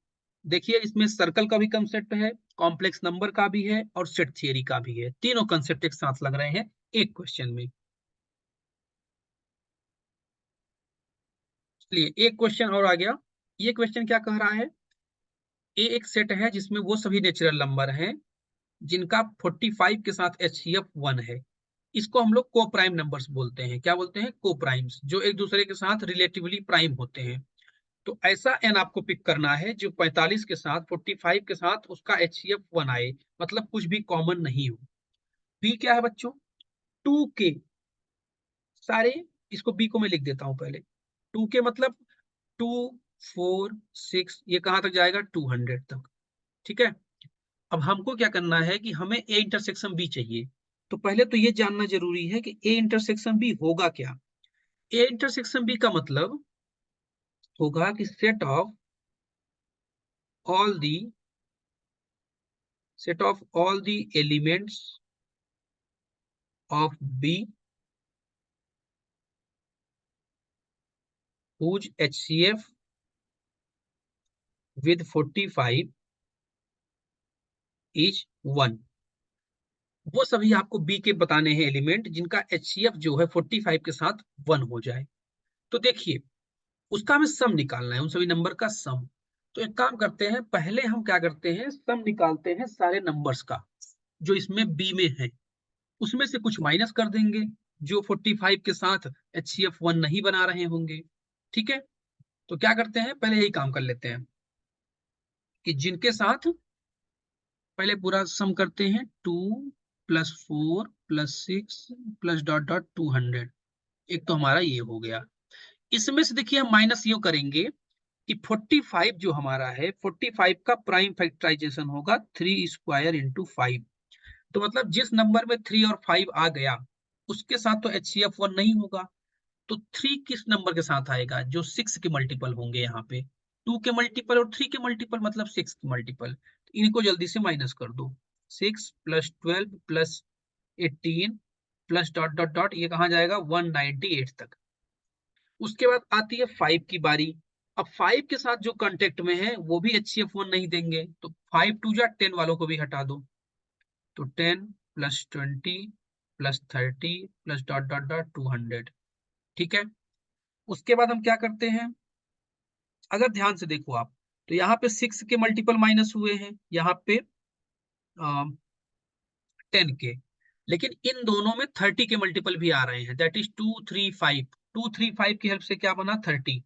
देखिए इसमें सर्कल का भी कंसेप्ट है, कॉम्प्लेक्स नंबर का भी है और सेट थियरी का भी है। तीनों कंसेप्ट एक साथ लग रहे हैं एक क्वेश्चन में। चलिए एक क्वेश्चन और आ गया। ये क्वेश्चन क्या कह रहा है? ए एक सेट है जिसमें वो सभी नेचुरल नंबर हैं जिनका 45 के साथ HCF 1 है। इसको हम लोग को प्राइम नंबर्स बोलते हैं। क्या बोलते हैं? को प्राइम्स, जो एक दूसरे के साथ रिलेटिवली प्राइम होते हैं। तो ऐसा एन आपको पिक करना है जो 45 के साथ 45 के साथ उसका HCF 1 आए, मतलब कुछ भी कॉमन नहीं हो। बी क्या है बच्चों? 2 के सारे, इसको बी को मैं लिख देता हूं पहले। 2 के मतलब 2, 4, 6, ये कहां तक जाएगा? 200 तक। ठीक है। अब हमको क्या करना है कि हमें ए इंटरसेक्शन बी चाहिए। तो पहले तो ये जानना जरूरी है कि ए इंटरसेक्शन बी होगा क्या। ए इंटरसेक्शन बी का मतलब होगा कि all the set of all the elements of B whose HCF with 45 is 1। वो सभी आपको बी के बताने हैं एलिमेंट जिनका HCF जो है 45 के साथ 1 हो जाए। तो देखिए उसका हमें सम निकालना है, उन सभी नंबर का सम। तो एक काम करते हैं, पहले हम क्या करते हैं, सम निकालते हैं सारे नंबर्स का जो इसमें बी में है। उसमें से कुछ माइनस कर देंगे जो 45 के साथ HCF 1 नहीं बना रहे होंगे। ठीक है। तो क्या करते हैं, पहले यही काम कर लेते हैं कि जिनके साथ पहले पूरा सम करते हैं। 2 + 4 + 6 प्लस डॉट डॉट 200। एक तो हमारा ये हो गया। इसमें से देखिए हम माइनस ये करेंगे कि 45 जो हमारा है, 45 का प्राइम फैक्टराइजेशन होगा 3² × 5। तो मतलब जिस नंबर में 3 और 5 आ गया उसके साथ तो HCF 1 नहीं होगा। तो 3 किस नंबर के साथ आएगा? जो 6 के मल्टीपल होंगे। यहाँ पे 2 के मल्टीपल और 3 के मल्टीपल मतलब 6 के मल्टीपल। तो इनको जल्दी से माइनस कर दो। 6 + 12 + 18 प्लस डॉट डॉट डॉट, ये कहाँ जाएगा? 198 तक। उसके बाद आती है 5 की बारी। अब 5 के साथ जो कांटेक्ट में है वो भी HCF 1 नहीं देंगे, तो 5 2 जा 10 वालों को भी हटा दो। तो 10 + 20 + 30 प्लस डॉट डॉट डॉट 200। ठीक है। उसके बाद हम क्या करते हैं, अगर ध्यान से देखो आप, तो यहाँ पे 6 के मल्टीपल माइनस हुए हैं, यहाँ पे 10 के। लेकिन इन दोनों में 30 के मल्टीपल भी आ रहे हैं, दैट इज 235। 235 की हेल्प से क्या बना? 30।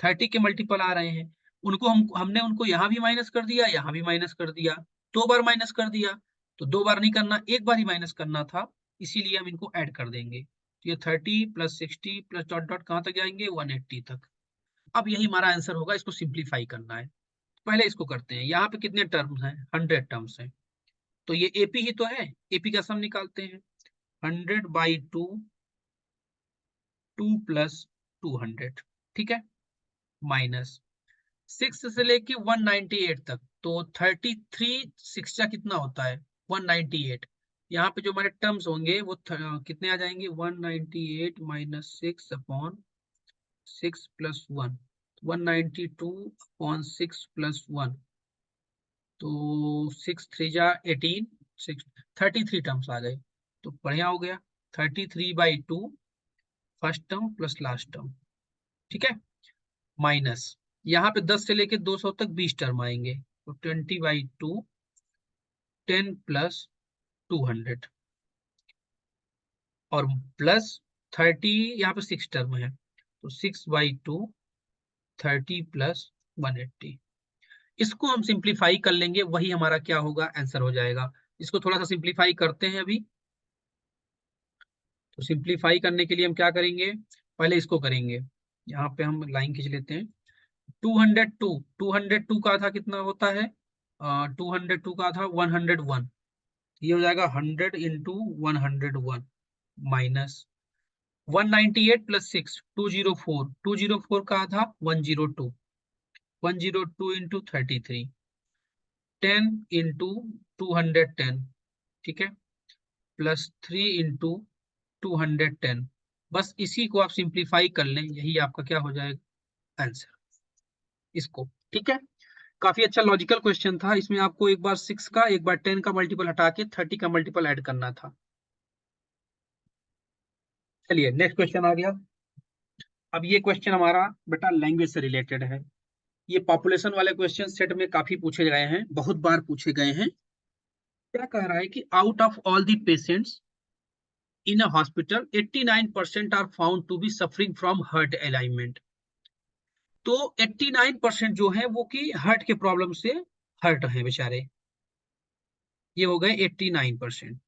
30 के मल्टीपल आ रहे हैं, उनको हमने उनको यहाँ भी माइनस कर दिया, यहाँ भी माइनस कर दिया। 2 बार माइनस कर दिया। तो 2 बार नहीं करना, एक बार ही माइनस करना था, इसीलिए हम इनको ऐड कर देंगे। तो ये 30 + 60 प्लस डॉट डॉट कहाँ तक जाएंगे? 180 तक। अब यही हमारा आंसर होगा, इसको सिंप्लीफाई करना है। पहले इसको करते हैं। यहाँ पे कितने टर्म्स हैं? 100 टर्म्स हैं। तो ये एपी ही तो है, एपी का सम निकालते हैं। 100/2, 2 + 200। ठीक है। माइनस 6 से लेके 198 तक, तो 33 6 कितना होता है? 198। यहाँ पे जो हमारे टर्म्स होंगे वो कितने आ जाएंगे? 198 - 6/6 + 1, 192/6 + 1। तो 6 3 जा 18, 6 33 टर्म्स आ गए। तो बढ़िया हो गया। 33/2 first term plus last term. ठीक है। माइनस यहाँ पे 10 से लेके 200 तक 20 टर्म आएंगे, तो 20/2, 10 + 200 और प्लस 30, यहाँ पे 6 टर्म है, तो 6/2, 30 + 180। इसको हम सिंप्लीफाई कर लेंगे, वही हमारा क्या होगा? आंसर हो जाएगा। इसको थोड़ा सा सिंप्लीफाई करते हैं अभी। तो सिंप्लीफाई करने के लिए हम क्या करेंगे, पहले इसको करेंगे। यहाँ पे हम लाइन खींच लेते हैं। 202, 202 का था कितना होता है, 202 का था 101। ये हो जाएगा 100 इंटू 101 माइनस 198 प्लस 6 204, 204 का था 102, 102 इंटू 33, 10 इंटू 210, ठीक है, प्लस 3 इंटू 210। बस इसी को आप सिंप्लीफाई कर लें, यही आपका क्या हो जाएगा आंसर इसको, ठीक है। काफी अच्छा लॉजिकल क्वेश्चन था, इसमें आपको एक बार 6 का एक बार 10 का मल्टीपल हटा के 30 का मल्टीपल ऐड करना था। चलिए नेक्स्ट क्वेश्चन आ गया। अब ये क्वेश्चन हमारा बेटा लैंग्वेज से रिलेटेड है। ये पॉपुलेशन वाले क्वेश्चन सेट में काफी पूछे गए हैं, बहुत बार पूछे गए हैं। क्या कह रहा है कि out of all the patients in a hospital 89% are found to be suffering from heart alignment. तो 89% जो है वो कि हार्ट के प्रॉब्लम से हर्ट है बेचारे, ये हो गए 89%।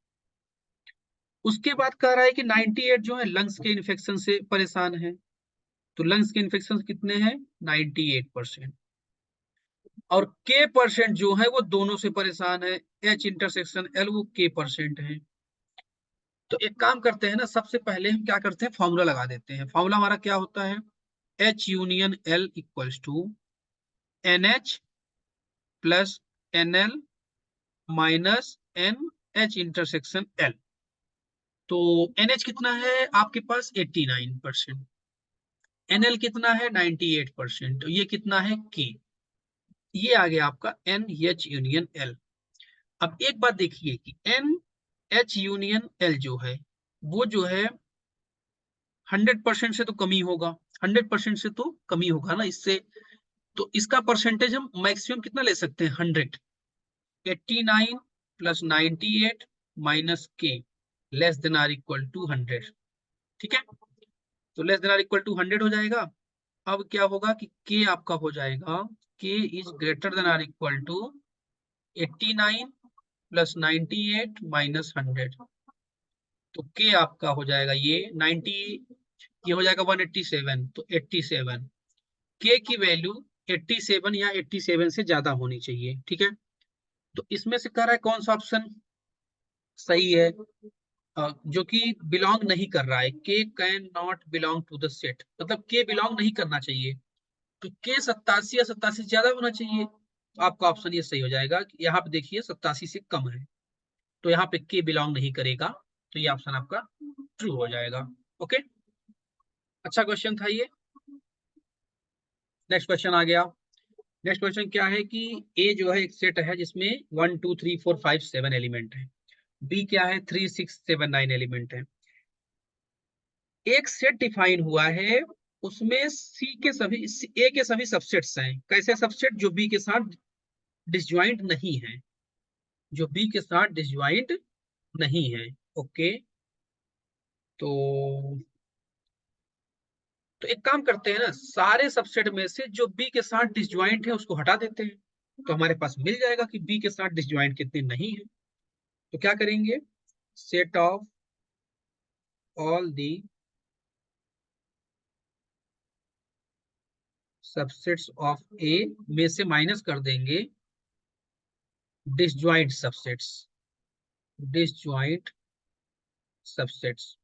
उसके बाद कह रहा है कि 98 जो है लंग्स के इन्फेक्शन से परेशान है। तो लंग्स के इन्फेक्शन कितने हैं, 98%। और के परसेंट जो है वो दोनों से परेशान है, एच इंटरसेक्शन एल वो के परसेंट है। तो एक काम करते हैं ना, सबसे पहले हम क्या करते हैं, फॉर्मूला लगा देते हैं। फॉर्मूला हमारा क्या होता है, H union L equals to N H plus N L minus N H intersection L. तो एन एच कितना है आपके पास 89%, एन एल कितना है 98%, तो ये कितना है के, ये आ गया आपका एन एच यूनियन एल। अब एक बात देखिए कि एन एच यूनियन एल जो है वो जो है 100% से तो कमी होगा, 100% से तो कमी होगा ना इससे। तो इसका परसेंटेज हम मैक्सिमम कितना ले सकते हैं, 100। 89 plus 98 minus K less than or equal to 100, ठीक है। तो less than or equal to 100 हो जाएगा। अब क्या होगा कि के आपका हो जाएगा, K is greater than or equal to 89 plus 98 minus 100। तो के आपका हो जाएगा ये 90, ये हो जाएगा 187, तो 87 के की वैल्यू 87 या 87 से ज्यादा होनी चाहिए, ठीक है। तो इसमें से कह रहा है कौन सा ऑप्शन सही है, जो कि बिलोंग नहीं कर रहा है, K can not belong to the set, मतलब के बिलोंग नहीं करना चाहिए। तो के 87 या 87 से ज्यादा होना चाहिए, तो आपका ऑप्शन ये सही हो जाएगा कि यहाँ पे देखिए 87 से कम है, तो यहाँ पे के बिलोंग नहीं करेगा, तो ये ऑप्शन आपका ट्रू हो जाएगा। ओके, अच्छा क्वेश्चन था ये। नेक्स्ट क्वेश्चन आ गया। नेक्स्ट क्वेश्चन क्या है कि ए जो है एक सेट है जिसमें 1 2 3 4 5 7 एलिमेंट है, बी क्या है 3 6 7 9 एलिमेंट है। एक सेट डिफाइन हुआ है, उसमें सी के सभी, ए के सभी सबसेट्स हैं। कैसे सबसेट, जो बी के साथ डिसजॉइंट नहीं है, जो बी के साथ डिसजॉइंट नहीं है। ओके, तो एक काम करते हैं ना, सारे सबसेट में से जो बी के साथ डिसजॉइंट है उसको हटा देते हैं, तो हमारे पास मिल जाएगा कि बी के साथ डिसजॉइंट कितने नहीं है। तो क्या करेंगे, set of all the subsets of A में से माइनस कर देंगे डिसजॉइंट सबसेट्स, डिसजॉइंट सबसेट्स।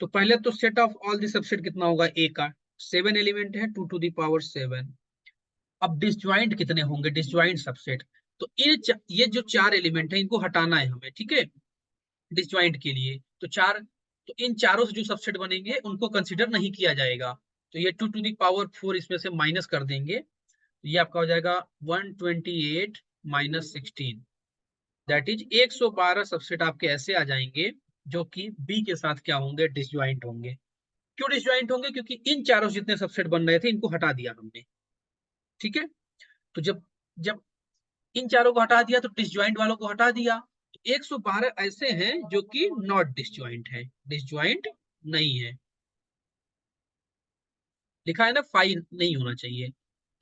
तो पहले तो set of all the subset कितना होगा, ए का 7 एलिमेंट है, 2 टू दी पावर 7। अब डिसजॉइंट कितने होंगे, डिसजॉइंट सबसेट, तो ये जो चार एलिमेंट है इनको हटाना है हमें, ठीक है, डिसजॉइंट के लिए। तो चार, तो इन चारों से जो सबसेट बनेंगे उनको कंसिडर नहीं किया जाएगा। तो ये 2 टू दी पावर 4 इसमें से माइनस कर देंगे, तो ये आपका हो जाएगा 128 माइनस 16, दैट इज 112 सबसेट आपके ऐसे आ जाएंगे जो कि बी के साथ क्या होंगे, डिसजॉइंट होंगे। क्यों डिसजॉइंट होंगे, क्योंकि इन चारों जितने सबसेट बन रहे थे इनको हटा दिया हमने, ठीक है। तो जब जब इन चारों को हटा दिया तो डिसजॉइंट वालों को हटा दिया, तो 112 ऐसे हैं जो कि नॉट डिसजॉइंट है, डिसजॉइंट नहीं है। लिखा है ना 5 नहीं होना चाहिए,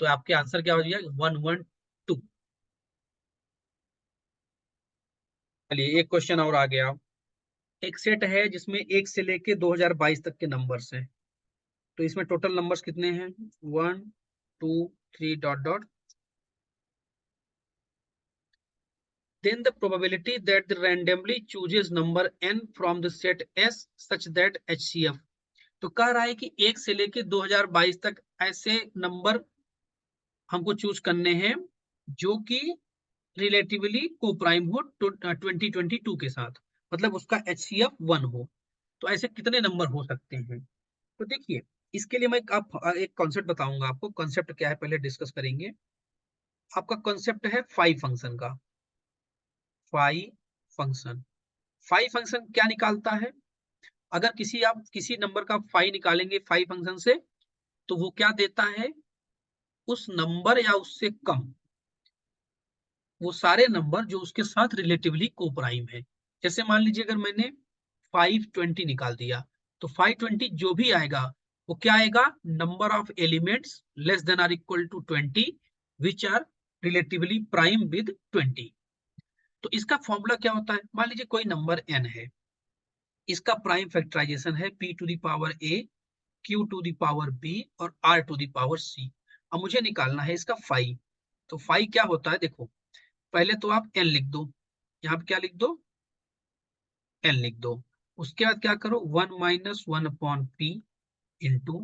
तो आपके आंसर क्या हो जाएगा 112। चलिए एक क्वेश्चन और आ गया। एक सेट है जिसमें 1 से लेके 2022 तक के नंबर्स हैं। तो इसमें टोटल नंबर्स कितने हैं? 1 2 3 dot dot. Then the probability that the randomly chooses number n from the set S such that HCF। तो कह रहा है कि 1 से लेके 2022 तक ऐसे नंबर हमको चूज करने हैं जो कि रिलेटिवली को प्राइम हो 2022 के साथ, मतलब उसका HCF 1 हो। तो ऐसे कितने नंबर हो सकते हैं? तो देखिए, इसके लिए मैं एक कॉन्सेप्ट बताऊंगा आपको। कॉन्सेप्ट क्या है पहले डिस्कस करेंगे। आपका कॉन्सेप्ट है फाइव फंक्शन का। फाइव फंक्शन, फाइव फंक्शन क्या निकालता है? अगर आप किसी नंबर का फाइव निकालेंगे फाइव फंक्शन से, तो वो क्या देता है? उस नंबर या उससे कम वो सारे नंबर जो उसके साथ रिलेटिवली को प्राइम है। जैसे मान लीजिए अगर मैंने 520 निकाल दिया, तो 520 जो भी आएगा वो क्या आएगा? Number of elements less than or equal to 20 which are relatively prime with 20। तो इसका फॉर्मूला क्या होता है? मान लीजिए कोई नंबर n है, इसका प्राइम फैक्टराइजेशन है p to the power a, q to the power b और r to the power c। अब मुझे निकालना है इसका फाइव। तो फाइव क्या होता है? देखो, पहले तो आप n लिख दो, यहाँ पे क्या लिख दो? n लिख दो। उसके बाद क्या करो? 1 - 1 upon p into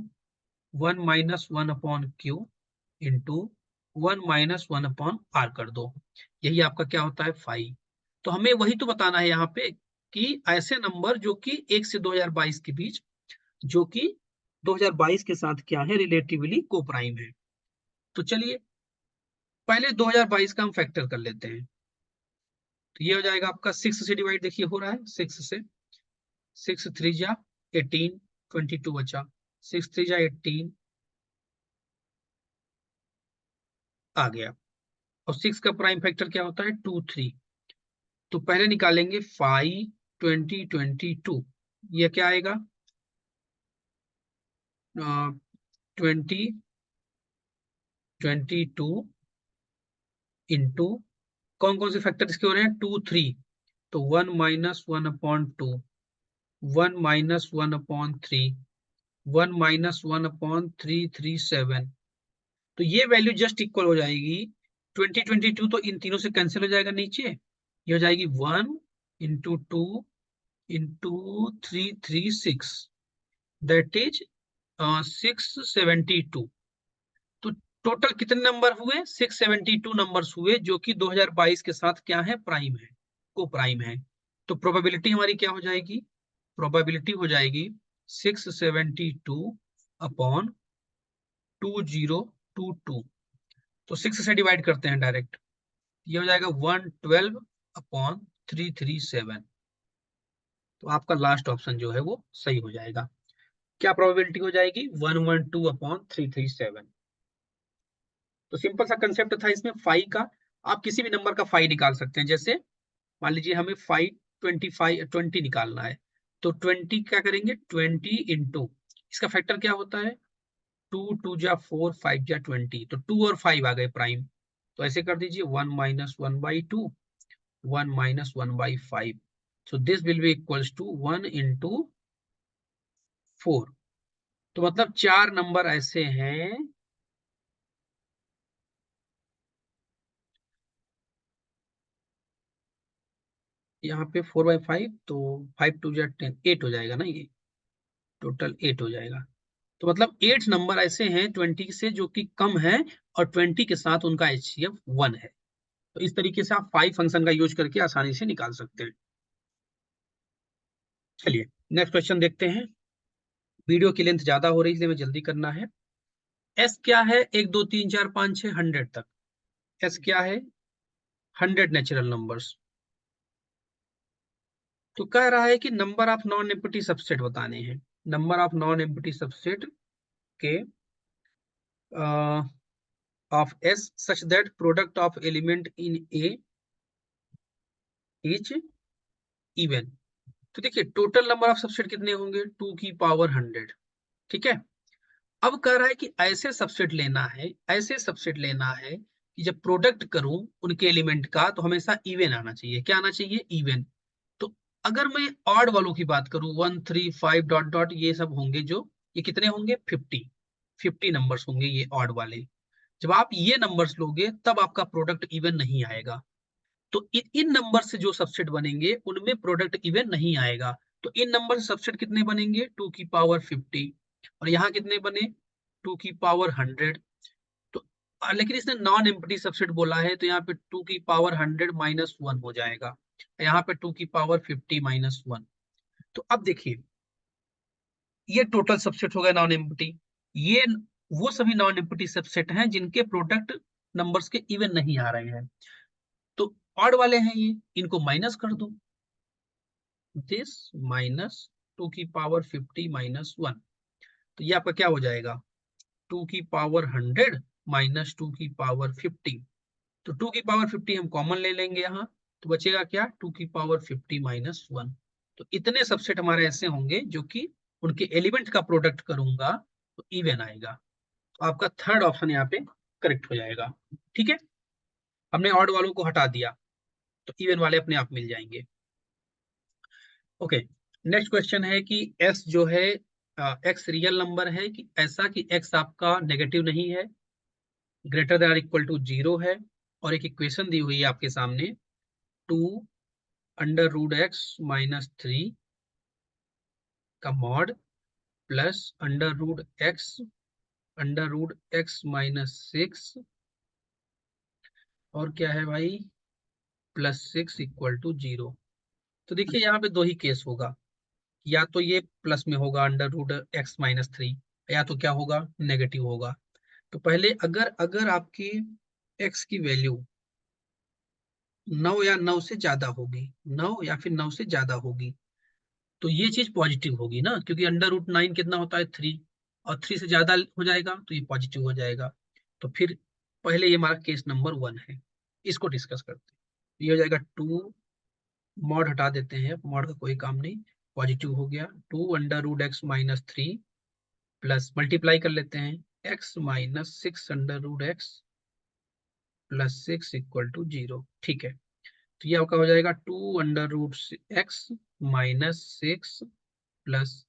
1 - 1 upon q into 1 - 1 upon r कर दो। यही आपका क्या होता है? फाइव। तो हमें वही तो बताना है यहाँ पे कि ऐसे नंबर जो कि 1 से 2022 के बीच, जो कि 2022 के साथ क्या है? रिलेटिवली को प्राइम है। तो चलिए पहले 2022 का हम फैक्टर कर लेते हैं। तो ये हो जाएगा आपका 6 से डिवाइड, देखिए हो रहा है 6 से। 6 3 जा 18, 22 बचा। 6 3 जा 18 आ गया। और 6 का प्राइम फैक्टर क्या होता है? 2 3। तो पहले निकालेंगे 5 20 22। ये क्या आएगा? 20 22 इंटू कौन कौन से फैक्टर इसके हो रहे हैं? 2 3। तो 1 - 1 अपॉन 2, 1 - 1 अपॉन 3, 1 - 1 अपॉन 337। तो ये वैल्यू जस्ट इक्वल हो जाएगी 2022। तो इन तीनों से कैंसिल हो जाएगा नीचे। ये हो जाएगी 1 इंटू 2 इंटू 336, दैट इज 672। तो टोटल कितने नंबर हुए? 672 नंबर्स हुए जो कि 2022 के साथ क्या है? प्राइम है, को प्राइम है। तो प्रोबेबिलिटी हमारी क्या हो जाएगी? प्रोबेबिलिटी हो जाएगी 672 अपॉन 2022। तो 6 से डिवाइड करते हैं डायरेक्ट, ये हो जाएगा 112 अपॉन 337। तो आपका लास्ट ऑप्शन जो है वो सही हो जाएगा। क्या प्रोबेबिलिटी हो जाएगी? 112 अपॉन 337। तो सिंपल सा कंसेप्ट था इसमें फाइव का। आप किसी भी नंबर का फाइव निकाल सकते हैं। जैसे मान लीजिए हमें 5 20 निकालना है, तो 20 क्या करेंगे? 20 इंटू इसका फैक्टर क्या होता है? 2 2 जा 4, 5 जा 20। तो 2 और 5 आ गए प्राइम। तो ऐसे कर दीजिए 1 - 1/2, 1 - 1/5। So this will be equals to 1 into 4। तो मतलब चार नंबर ऐसे हैं यहाँ पे 4/5। तो 5 2 जा 10, 8 हो जाएगा ना, ये टोटल 8 हो जाएगा। तो मतलब 8 नंबर ऐसे हैं 20 से जो कि कम है, और 20 के साथ उनका HCF 1 है। तो इस तरीके से आप फाइव फंक्शन का यूज करके आसानी से निकाल सकते हैं। चलिए नेक्स्ट क्वेश्चन देखते हैं। वीडियो की लेंथ ज्यादा हो रही है इसलिए मैं जल्दी करना है। एस क्या है? 1 2 3 4 5 6 100 तक। एस क्या है? 100 नेचुरल नंबर्स। तो कह रहा है कि number of non empty subset बताने हैं। Number of non empty subset के of S such that product of element in A is even. तो देखिए टोटल नंबर ऑफ सबसेट कितने होंगे? 2 की पावर 100। ठीक है। अब कह रहा है कि ऐसे सबसेट लेना है, ऐसे सबसेट लेना है कि जब प्रोडक्ट करूं उनके एलिमेंट का तो हमेशा इवन आना चाहिए। क्या आना चाहिए? इवन। तो अगर मैं ऑड वालों की बात करूं, 1 3 5 डॉट डॉट ये सब होंगे जो, ये कितने होंगे? 50 नंबर्स होंगे ये ऑड वाले। जब आप ये नंबर्स लोगे तब आपका प्रोडक्ट इवन नहीं आएगा। तो इन नंबर से जो सबसेट बनेंगे उनमें प्रोडक्ट इवन नहीं आएगा। तो इन नंबर से सबसेट कितने बनेंगे? 2 की पावर 50। और यहाँ कितने बने? 2 की पावर 100। तो लेकिन इसने नॉन एम्प्टी सबसेट बोला है, तो यहाँ पे 2 की पावर 100 - 1 हो जाएगा, यहाँ पे 2 की पावर 50 - 1। तो अब देखिए, ये टोटल सबसेट हो गया नॉन एम्प्टी। ये वो सभी नॉन एम्प्टी सबसेट हैं जिनके प्रोडक्ट नंबर्स के इवन नहीं आ रहे हैं। तो ऑड वाले हैं ये, इनको माइनस कर दो। दिस माइनस 2 की पावर 50 - 1। तो ये आपका क्या हो जाएगा? 2 की पावर 100 - 2 की पावर 50। तो 2 की पावर 50 हम कॉमन ले लेंगे यहाँ, तो बचेगा क्या? 2 की पावर 50 - 1। तो इतने सबसेट हमारे ऐसे होंगे जो कि उनके एलिमेंट का प्रोडक्ट करूंगा तो इवन आएगा। तो आपका थर्ड ऑप्शन यहाँ पे करेक्ट हो जाएगा। ठीक है, हमने ऑड वालों को हटा दिया तो इवन वाले अपने आप मिल जाएंगे। ओके, नेक्स्ट क्वेश्चन है कि एक्स जो है, एक्स रियल नंबर है कि ऐसा कि एक्स आपका नेगेटिव नहीं है, ग्रेटर देन इक्वल टू 0 है। और एक इक्वेशन दी हुई है आपके सामने, 2 √x - 3 का मॉड प्लस √x - 6 और क्या है भाई, +6 = 0। तो देखिए यहाँ पे दो ही केस होगा, या तो ये प्लस में होगा √x - 3, या तो क्या होगा, नेगेटिव होगा। तो पहले अगर अगर आपकी x की वैल्यू 9 या 9 से ज्यादा होगी, 9 या फिर 9 से ज्यादा होगी, तो ये चीज पॉजिटिव होगी ना, क्योंकि √9 कितना होता है? 3। और 3 से ज्यादा हो जाएगा तो ये पॉजिटिव हो जाएगा। तो फिर पहले ये हमारा केस नंबर 1 है, इसको डिस्कस करते हैं। ये हो जाएगा 2, मॉड हटा देते हैं, मॉड का कोई काम नहीं, पॉजिटिव हो गया। 2 √x - 3 प्लस मल्टीप्लाई कर लेते हैं, x - 6 √x +6 = 0। ठीक है, तो ये आपका हो जाएगा 2 √x - 6 प्लस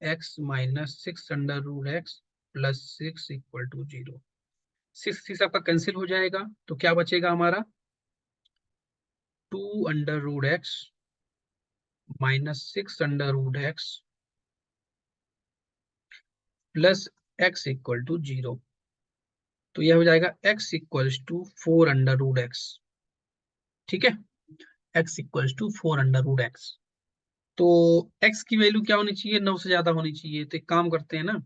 x - 6 √x +6 = 0। 6 आपका कैंसिल हो जाएगा, तो क्या बचेगा हमारा? 2 √x - 6 √x प्लस x = 0। तो यह हो जाएगा x = 4 √x। ठीक है, x = 4 √x। तो x की वैल्यू क्या होनी चाहिए? 9 से ज्यादा होनी चाहिए। तो एक काम करते हैं ना,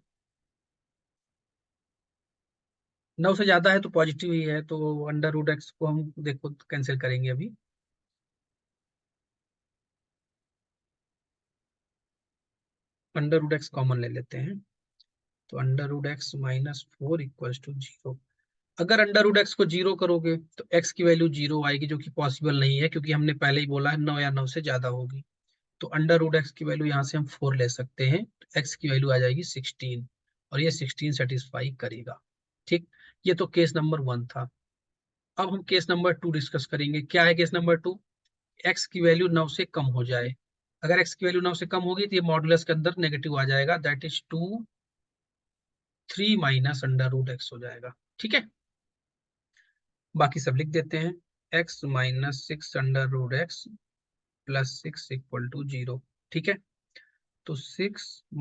9 से ज्यादा है तो पॉजिटिव ही है, तो √x को हम देखो कैंसिल करेंगे अभी। √x कॉमन ले लेते हैं, तो √x - 4 = 0। अगर √x को 0 करोगे तो x की वैल्यू 0 आएगी, जो कि पॉसिबल नहीं है, क्योंकि हमने पहले ही बोला है 9 या 9 से ज्यादा होगी। तो √x की वैल्यू यहाँ से हम 4 ले सकते हैं, तो x की वैल्यू आ जाएगी 16, और ये 16 सेटिस्फाई करेगा। ठीक, ये तो केस नंबर 1 था। अब हम केस नंबर 2 डिस्कस करेंगे। क्या है केस नंबर 2? x की वैल्यू 9 से कम हो जाए। अगर x की वैल्यू 9 से कम होगी तो ये मॉडुलस के अंदर नेगेटिव आ जाएगा, दैट इज 3 - √x हो जाएगा। ठीक है, बाकी सब लिख देते हैं, x - 6 √x +6 = 0। ठीक है, तो 6 -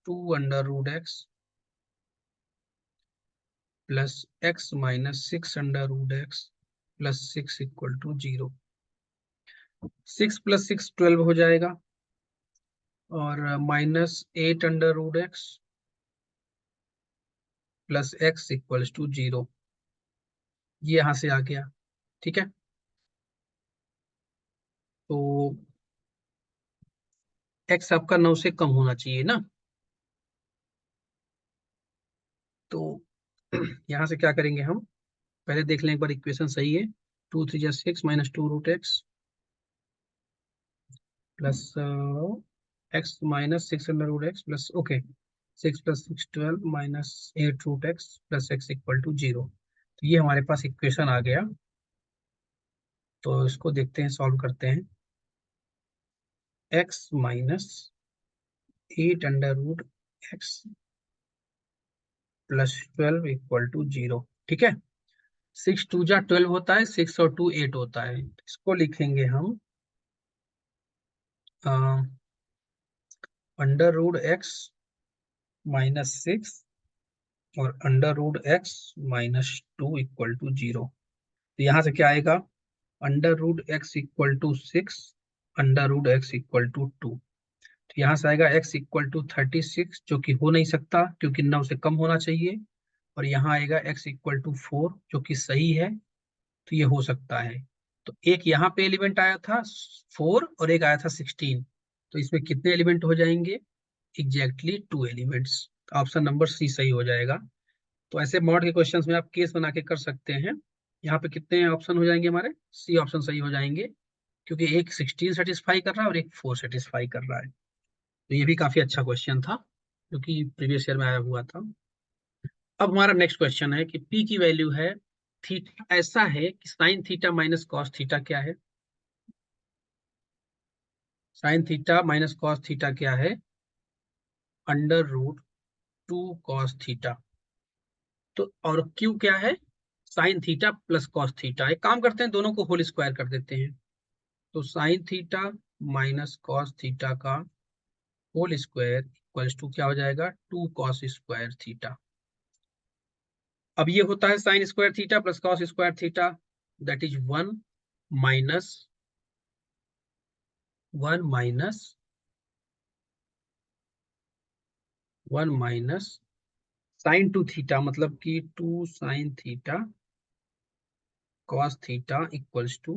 2 √x प्लस x - 6 √x +6 = 0। 6 + 6 12 हो जाएगा, और -8 √x प्लस x = 0। ये यहां से आ गया। ठीक है, तो x आपका 9 से कम होना चाहिए ना। तो यहां से क्या करेंगे हम, पहले देख लें एक बार इक्वेशन सही है। 2 3 6 - 2 √x plus x - 6 √x plus, okay, 6 + 6 12 - 8 √x plus x = 0। ये हमारे पास इक्वेशन आ गया, तो इसको देखते हैं, सॉल्व करते हैं। x minus 8 under root x plus 12 equal to 0। ठीक है, 6 2 जा 12 होता है, 6 और 2 8 होता है। इसको लिखेंगे हम अंडर रूट x -6 और under root x -2 equal to 0। तो यहाँ से क्या आएगा, under root x equal to 6, under root x equal to 2। तो यहाँ से आएगा x इक्वल टू 36, जो कि हो नहीं सकता क्योंकि 9 से कम होना चाहिए। और यहाँ आएगा x इक्वल टू 4, जो कि सही है, तो ये हो सकता है। तो एक यहाँ पे एलिमेंट आया था 4 और एक आया था 16, तो इसमें कितने एलिमेंट हो जाएंगे, exactly 2 elements. Option number C सही हो जाएगा। तो ऐसे मॉड के क्वेश्चंस में आप केस बना के कर सकते हैं। यहाँ पे कितने ऑप्शन हो जाएंगे हमारे, सी ऑप्शन सही हो जाएंगे, क्योंकि एक 16 सेटिस्फाई कर रहा है और एक 4 सेटिस्फाई कर रहा है। तो ये भी काफी अच्छा क्वेश्चन था, जो कि प्रीवियस ईयर में आया हुआ था। अब हमारा नेक्स्ट क्वेश्चन है कि P की वैल्यू है थीटा, ऐसा है कि sine theta minus cos theta क्या है। Sine theta minus cos theta क्या है, अंडर रूट 2 कॉस थीटा। तो और Q क्या है, sign theta plus cos theta. एक काम करते हैं, दोनों को होल स्क्वायर कर देते हैं। तो sine theta minus cos theta का होल स्क्वायर इक्वल्स टू क्या हो जाएगा, 2 कॉस स्क्वायर थीटा। अब ये होता है sine square theta plus cos square theta, that is 1 minus sine 2 theta, मतलब कि 2 sine theta cos theta equals to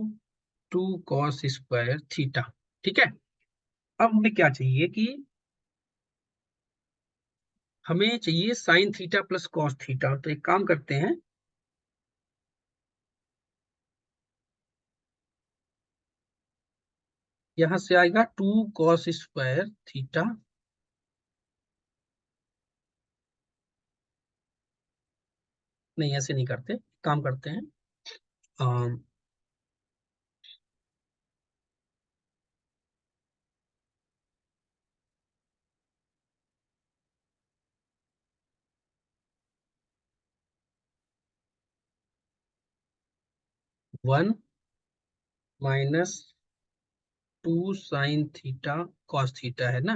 2 cos square theta. ठीक है, अब हमें क्या चाहिए कि हमें चाहिए sine theta plus cos theta. तो एक काम करते हैं, यहां से आएगा 2 कॉस स्क्वायर थीटा, नहीं ऐसे नहीं करते, काम करते हैं, 1 - 2 साइन थीटा कॉस थीटा है ना।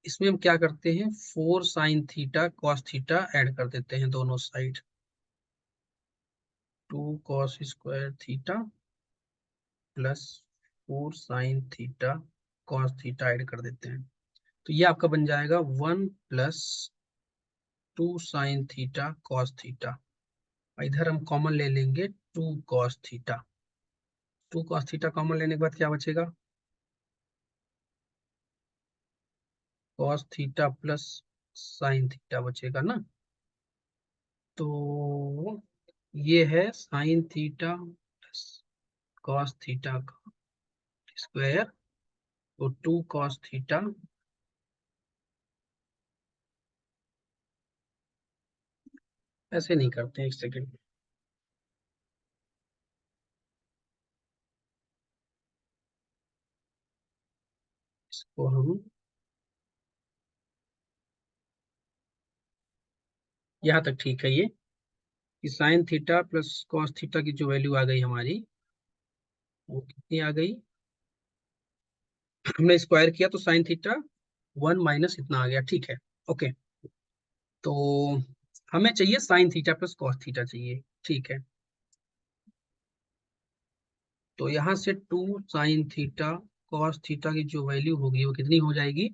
इसमें हम क्या करते हैं, 4 sign theta cos theta add कर देते हैं दोनों side. 2 cos square theta plus 4 sign theta cos theta add कर देते हैं। तो ये आपका बन जाएगा 1 + 2 साइन थीटा कॉस थीटा। इधर हम कॉमन ले लेंगे 2 cos theta. 2 cos theta common लेने के बाद क्या बचेगा, cos theta plus sine theta बचेगा ना। तो ये है sign theta plus cos theta का स्क्वायर, तो 2 कॉस थीटा, ऐसे नहीं करते हैं, एक सेकेंड, इसको हम यहाँ तक ठीक है। ये कि sign theta plus cos theta की जो वैल्यू आ गई हमारी, वो कितनी आ गई, हमने स्क्वायर किया तो साइन थीटा 1 माइनस इतना आ गया। ठीक है, ओके। तो हमें चाहिए sine theta plus cos theta चाहिए। ठीक है, तो यहाँ से 2 साइन थीटा कॉस थीटा की जो वैल्यू होगी वो कितनी हो जाएगी,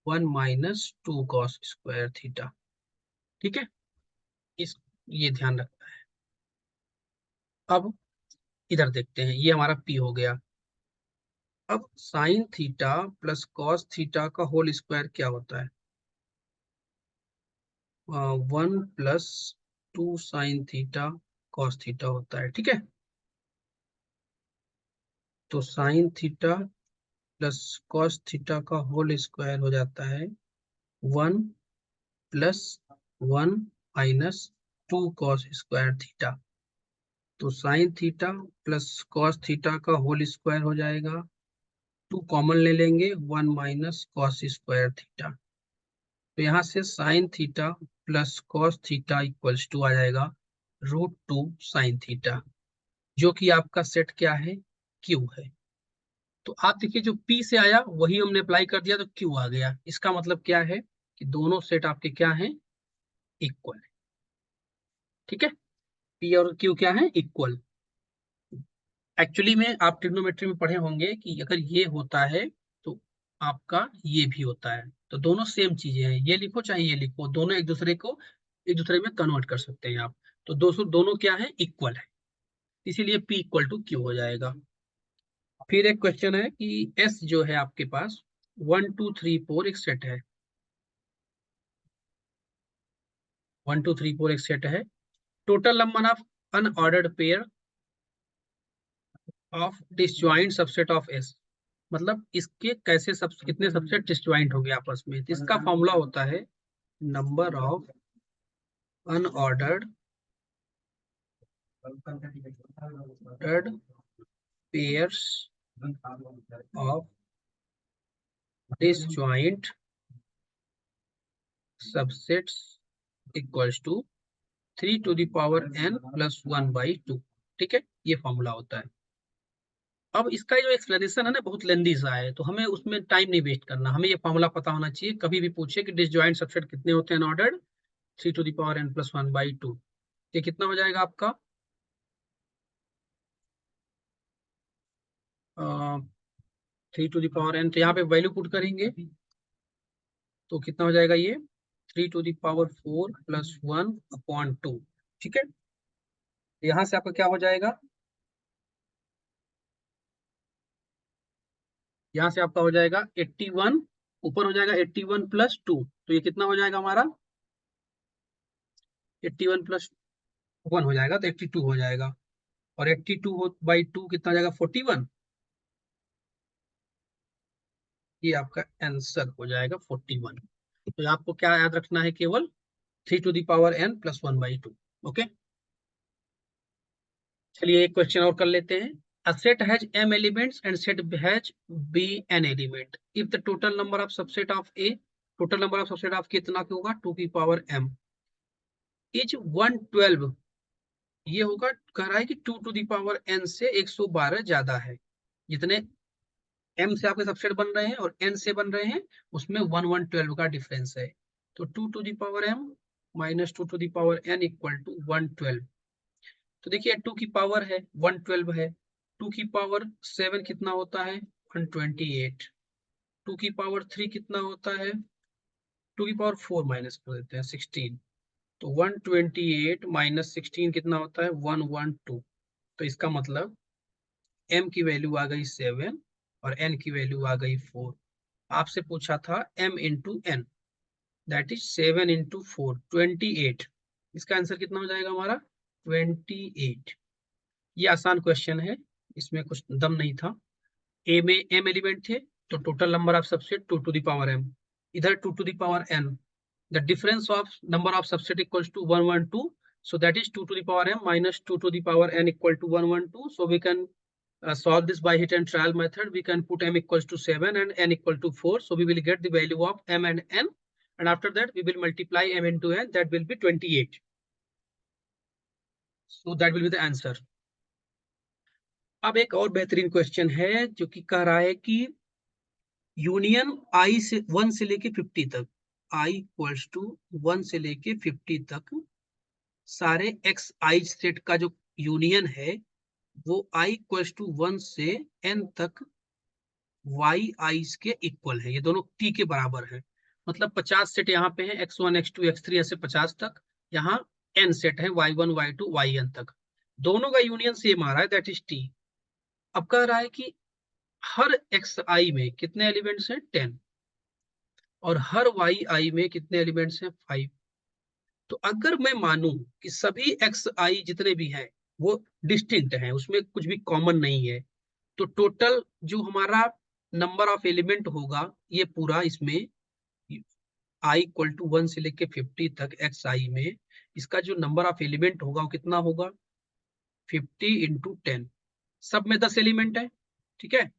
1 - 2 कॉस स्क्वायर थीटा। ठीक है, इस ये ध्यान रखना है। अब इधर देखते हैं, ये हमारा P हो गया। अब sign theta plus cos theta का होल स्क्वायर क्या होता है, 1 + 2 साइन थीटा कॉस थीटा होता है। ठीक है, तो sign theta plus cos theta का होल स्क्वायर हो जाता है 1 + 1 - 2 cos स्क्वायर थीटा, तो sign theta plus cos theta का होल स्क्वायर हो जाएगा, 2 कॉमन ले लेंगे, 1 माइनस कॉस स्क्वायर थीटा, तो यहाँ से sine theta plus cos theta equals to आ जाएगा √2 साइन थीटा, जो कि आपका सेट क्या है, क्यू है। तो आप देखिए जो P से आया वही हमने अप्लाई कर दिया तो Q आ गया। इसका मतलब क्या है कि दोनों सेट आपके क्या हैं, इक्वल है। ठीक है, P और Q क्या है, इक्वल। एक्चुअली में आप ट्रिग्नोमेट्री में पढ़े होंगे कि अगर ये होता है तो आपका ये भी होता है, तो दोनों सेम चीजें हैं, ये लिखो चाहे ये लिखो, दोनों एक दूसरे में कन्वर्ट कर सकते हैं आप। तो दोनों क्या है, इक्वल है, इसीलिए P इक्वल टू Q हो जाएगा। फिर एक क्वेश्चन है कि S जो है आपके पास 1 2 3 4 एक सेट है, 1 2 3 4 एक सेट है। Total number of unordered pair of disjoint subset of S, मतलब इसके कैसे कितने सबसेट डिसजॉइंट हो गए आपस में। तो इसका फॉर्मूला होता है number of unordered pairs of disjoint subsets equals to 3 to the power n plus 1/2। ठीक है, ये फॉर्मूला होता है। अब इसका जो एक्सप्लेनेशन है ना बहुत लेंदी सा है, तो हमें उसमें टाइम नहीं वेस्ट करना, हमें ये फॉर्मूला पता होना चाहिए। कभी भी पूछे कि डिसजॉइंट सबसेट कितने होते हैं unordered, 3 to the power n plus 1/2, ये कितना हो जाएगा आपका 3 टू द पावर n, तो यहाँ पे वैल्यू पुट करेंगे तो कितना हो जाएगा ये 3 टू द पावर 4 प्लस 1/2। ठीक है, यहाँ से आपका क्या हो जाएगा, यहाँ से आपका हो जाएगा 81, ऊपर हो जाएगा 81 प्लस 2, तो ये कितना हो जाएगा हमारा 81 प्लस 1 हो जाएगा, तो 82 हो जाएगा। और 82/2 कितना हो जाएगा 41, ये आपका आंसर हो जाएगा 41। तो आपको क्या याद रखना है, केवल 3 to the power n plus 1/2। Okay, चलिए एक क्वेश्चन और कर लेते हैं। A set has m elements and set has b n element. If the total number of subset of A, total number of subset of कितना होगा 2 की power m is 112, ये होगा, कह रहा है कि 2 टू द पावर n से 112 ज्यादा है। जितने m से आपके सबसेट बन रहे हैं और n से बन रहे हैं उसमें 112 का डिफरेंस है। तो 2 to the power m minus 2 to the power n equal to 112। तो देखिए 2 की पावर है 112 है, 2 की पावर 7 कितना होता है 128, 2 की पावर 3 कितना होता है, 2 की पावर 4 माइनस कर देते हैं 16, तो 128 माइनस 16 कितना होता है 112। तो इसका मतलब m की वैल्यू आ गई 7 और n की वैल्यू आ गई 4। आपसे पूछा था m into n, that is 7 into 4 28, इसका आंसर कितना हो जाएगा हमारा 28। ये आसान क्वेश्चन है, इसमें कुछ दम नहीं था। ए में m एलिमेंट थे तो total number of subset 2 to the power m, इधर 2 to the power n, the difference of number of subset equals to 112, so that is 2 to the power m minus 2 to the power n equal to 112. So we can solve this by hit and trial method. We can put m equals to 7 and n equal to 4, so we will get the value of m and n, and after that we will multiply m into n, that will be 28. So that will be the answer. अब एक और बेहतरीन question है जो कि कह रहा है कि यूनियन i से 1 से लेके 50 तक, i इक्वल्स टू 1 से लेके 50 तक सारे x i सेट का जो यूनियन है वो i इक्वल्स टू 1 से n तक y i के इक्वल है, ये दोनों t के बराबर है। मतलब 50 सेट यहाँ पे है x1 x2 x3 ऐसे 50 तक, यहाँ n सेट है y1 y2 yn तक, दोनों का यूनियन सेम आ रहा है, दैट इज t। अब कह रहा है कि हर एक्स आई में कितने एलिमेंट्स हैं 10, और हर वाई आई में कितने एलिमेंट्स हैं 5। तो अगर मैं मानूं कि सभी एक्स आई जितने भी हैं वो डिस्टिंक्ट हैं, उसमें कुछ भी कॉमन नहीं है, तो टोटल जो हमारा नंबर ऑफ एलिमेंट होगा ये पूरा इसमें i इक्वल टू 1 से लेके 50 तक xi में इसका जो नंबर ऑफ एलिमेंट होगा वो कितना होगा, 50 इंटू 10। सब में 10 एलिमेंट है, ठीक है।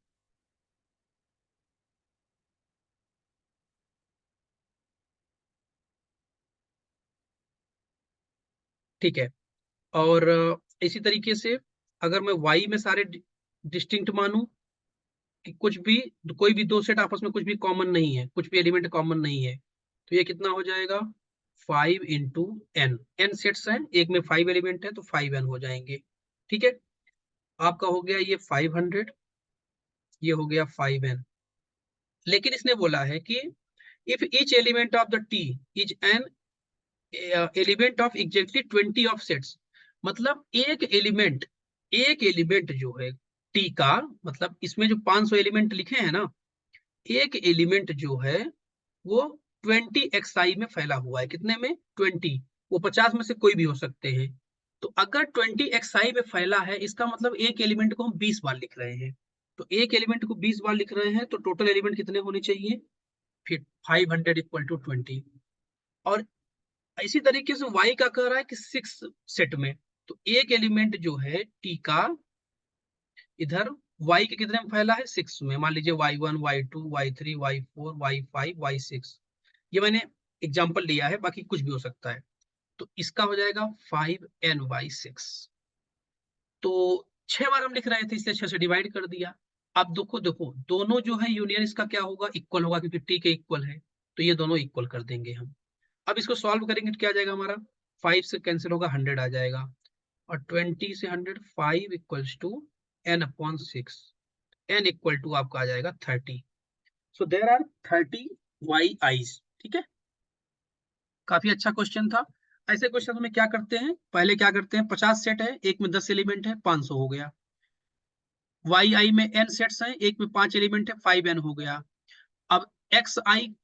ठीक है, और इसी तरीके से अगर मैं y में सारे डिस्टिंक्ट मानूं कि कुछ भी, कोई भी दो सेट आपस में कुछ भी कॉमन नहीं है, कुछ भी एलिमेंट कॉमन नहीं है, तो ये कितना हो जाएगा, 5 इंटू एन। एन सेट्स हैं, एक में 5 एलिमेंट है तो 5n हो जाएंगे, ठीक है। आपका हो गया ये 500, ये हो गया 5n। लेकिन इसने बोला है कि if each element of the T is an element of exactly 20 of sets, मतलब एक एलिमेंट जो है टी का, मतलब इसमें जो 500 एलिमेंट लिखे हैं ना, एक एलिमेंट जो है वो 20xi में फैला हुआ है, कितने में, 20। वो 50 में से कोई भी हो सकते हैं। तो अगर 20xi में फैला है, इसका मतलब एक एलिमेंट को हम 20 बार लिख रहे हैं। तो एक एलिमेंट को 20 बार लिख रहे हैं तो टोटल एलिमेंट कितने होने चाहिए, फिर 500 इक्वल टू 20। और इसी तरीके से y का कह रहा है कि 6 सेट में, तो एक एलिमेंट जो है t का इधर y के कितने में फैला है, 6 में। मान लीजिए y1 y2 y3 y4 y5 y6, ये मैंने एग्जांपल लिया है, बाकी कुछ भी हो सकता है। तो इसका हो जाएगा 5n/6। तो 6 बार हम लिख रहे थे इसलिए 6 से डिवाइड कर दिया। अब देखो देखो दोनों जो है यूनियन इसका क्या होगा, इक्वल होगा, क्योंकि टी के इक्वल है, तो ये दोनों इक्वल कर देंगे हम। अब इसको सॉल्व करेंगे तो क्या आ जाएगा हमारा, 5 से कैंसिल होगा, 100 आ जाएगा, और 20 से 100, 5 equals to n/6। n equal to आपका आ जाएगा 30। So there are 30 y i's, ठीक है। काफी अच्छा क्वेश्चन था। ऐसे क्वेश्चन में क्या करते हैं, पहले क्या करते हैं, 50 सेट है, एक में 10 एलिमेंट है, 500 हो गया। वाई आई में n सेट्स हैं, एक में 5 एलिमेंट है, 5n हो गया। अब एक्स आई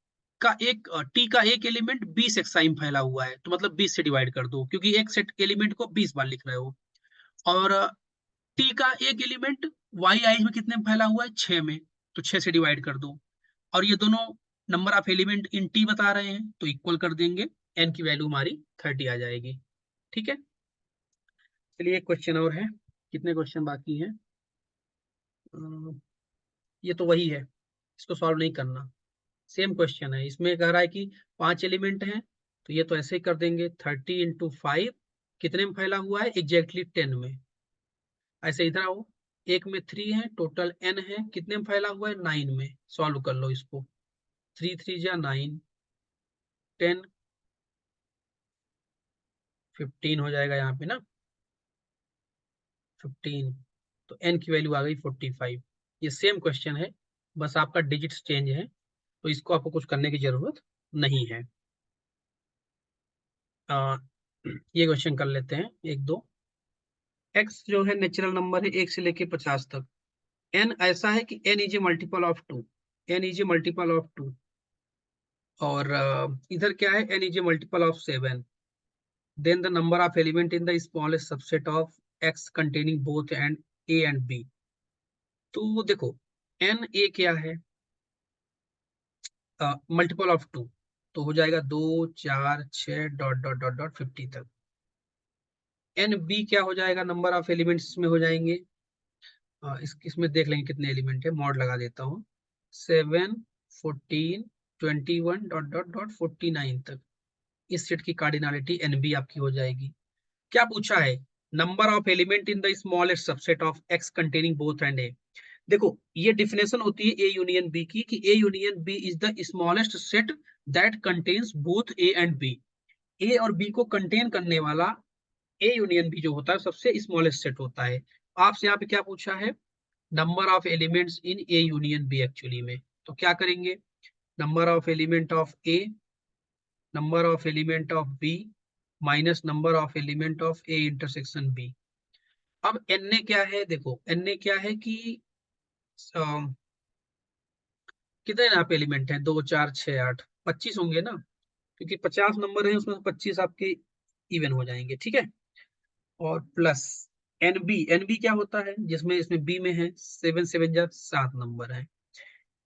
का एक टी का एक एलिमेंट 20 एक्स आई में फैला हुआ है, तो मतलब 20 से डिवाइड कर दो, क्योंकि एक सेट एलिमेंट को 20 बार लिख रहे हो। और टी का एक एलिमेंट वाई आई में कितने में फैला हुआ है, 6 में, तो 6 से डिवाइड कर दो। और ये दोनों number of element in T बता रहे हैं, तो इक्वल कर देंगे, एन की वैल्यू हमारी 30 आ जाएगी, ठीक है। चलिए एक क्वेश्चन और है, कितने क्वेश्चन बाकी हैं, ये तो वही है, इसको सॉल्व नहीं करना। सेम क्वेश्चन है, इसमें कह रहा है कि 5 एलिमेंट हैं, तो ये तो ऐसे ही कर देंगे, 30 इंटू 5 कितने में फैला हुआ है, एग्जैक्टली 10 में। ऐसे इधर आओ, एक में 3 है, टोटल n है, कितने में फैला हुआ है, 9 में। सॉल्व कर लो इसको, 3 3 जा 9, 10, 15 हो जाएगा यहाँ पे ना, 15। तो n की वैल्यू आ गई 45। ये सेम क्वेश्चन है, बस आपका डिजिट्स चेंज है, तो इसको आपको कुछ करने की जरूरत नहीं है। आ, ये क्वेश्चन कर लेते हैं, एक दो। x जो है नेचुरल नंबर है 1 से लेके 50 तक। n ऐसा है कि n is a multiple of 2, n is a multiple of 2। और इधर क्या है, n is a multiple of 7। Then the number of element in the smallest subset of x containing both and a and b। तो देखो n a क्या है, multiple of 2, तो हो जाएगा 2 4 6 डॉट डॉट डॉट डॉट 50 तक। एन बी क्या हो जाएगा, नंबर ऑफ एलिमेंट्स इसमें हो जाएंगे, इसमें देख लेंगे कितने एलिमेंट है, मॉड लगा देता हूँ, 7 14 21 डॉट डॉट डॉट 49 तक। इस सेट की कार्डिनलिटी एन बी आपकी हो जाएगी। क्या पूछा है, number of element in the smallest subset of X containing both and A. देखो ये डिफिनेशन होती है ए यूनियन बी की, कि A union B is the smallest set that contains both A and B. A और बी को contain करने वाला ए यूनियन बी जो होता है सबसे स्मॉलेस्ट सेट होता है। आपसे यहाँ पे क्या पूछा है, number of elements in A union B actually में। तो क्या करेंगे, number of element of A, number of element of B, minus number of element of A intersection B. अब एन ए क्या है, देखो एन ए क्या है कि कितने यहाँ पे एलिमेंट है, 2 4 6 8, 25 होंगे ना, क्योंकि 50 नंबर है उसमें 25 आपके इवन हो जाएंगे, ठीक है। और प्लस एनबी क्या होता है, जिसमें इसमें बी में है 7 7 जा 7 नंबर है।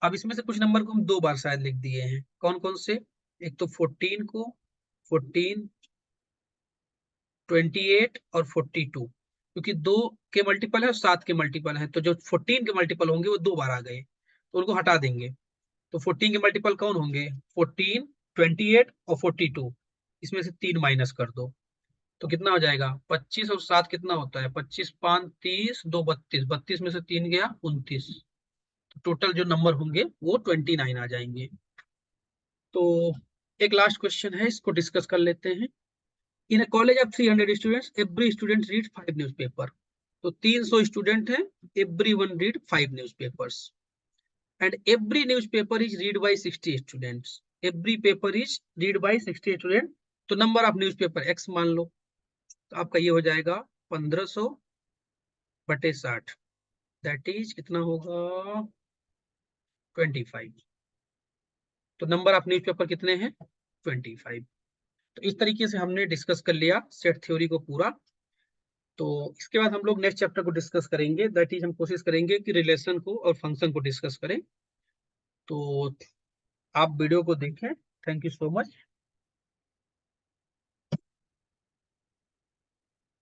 अब इसमें से कुछ नंबर को हम 2 बार शायद लिख दिए हैं, कौन कौन से, एक तो 14 को, 14, 28 और 42, क्योंकि 2 के मल्टीपल है और 7 के मल्टीपल है, तो जो 14 के मल्टीपल होंगे वो 2 बार आ गए, तो उनको हटा देंगे। तो 14 के मल्टीपल कौन होंगे? 14, 28 और 42, इसमें से 3 माइनस कर दो तो कितना हो जाएगा? 25 और 7 कितना होता है? 25 5 30, 2 32, 32 में से 3 गया 29, तो टोटल जो नंबर होंगे वो 29 आ जाएंगे। तो एक लास्ट क्वेश्चन है, इसको डिस्कस कर लेते हैं। In a college of 300 students every student read 5 newspaper. तो 300 स्टूडेंट हैं, every one read 5 newspapers and every newspaper is read by 60 students. Every paper is read by 60 student. तो नंबर ऑफ न्यूज़पेपर x मान लो, तो आपका ये हो जाएगा 1500 बटे 60, दैट इज कितना होगा? 25। तो नंबर ऑफ न्यूज़पेपर कितने हैं? 25। तो इस तरीके से हमने डिस्कस कर लिया सेट थ्योरी को पूरा। तो इसके बाद हम लोग नेक्स्ट चैप्टर को डिस्कस करेंगे, दैट इज हम कोशिश करेंगे कि रिलेशन को और फंक्शन को डिस्कस करें। तो आप वीडियो को देखें। Thank you so much.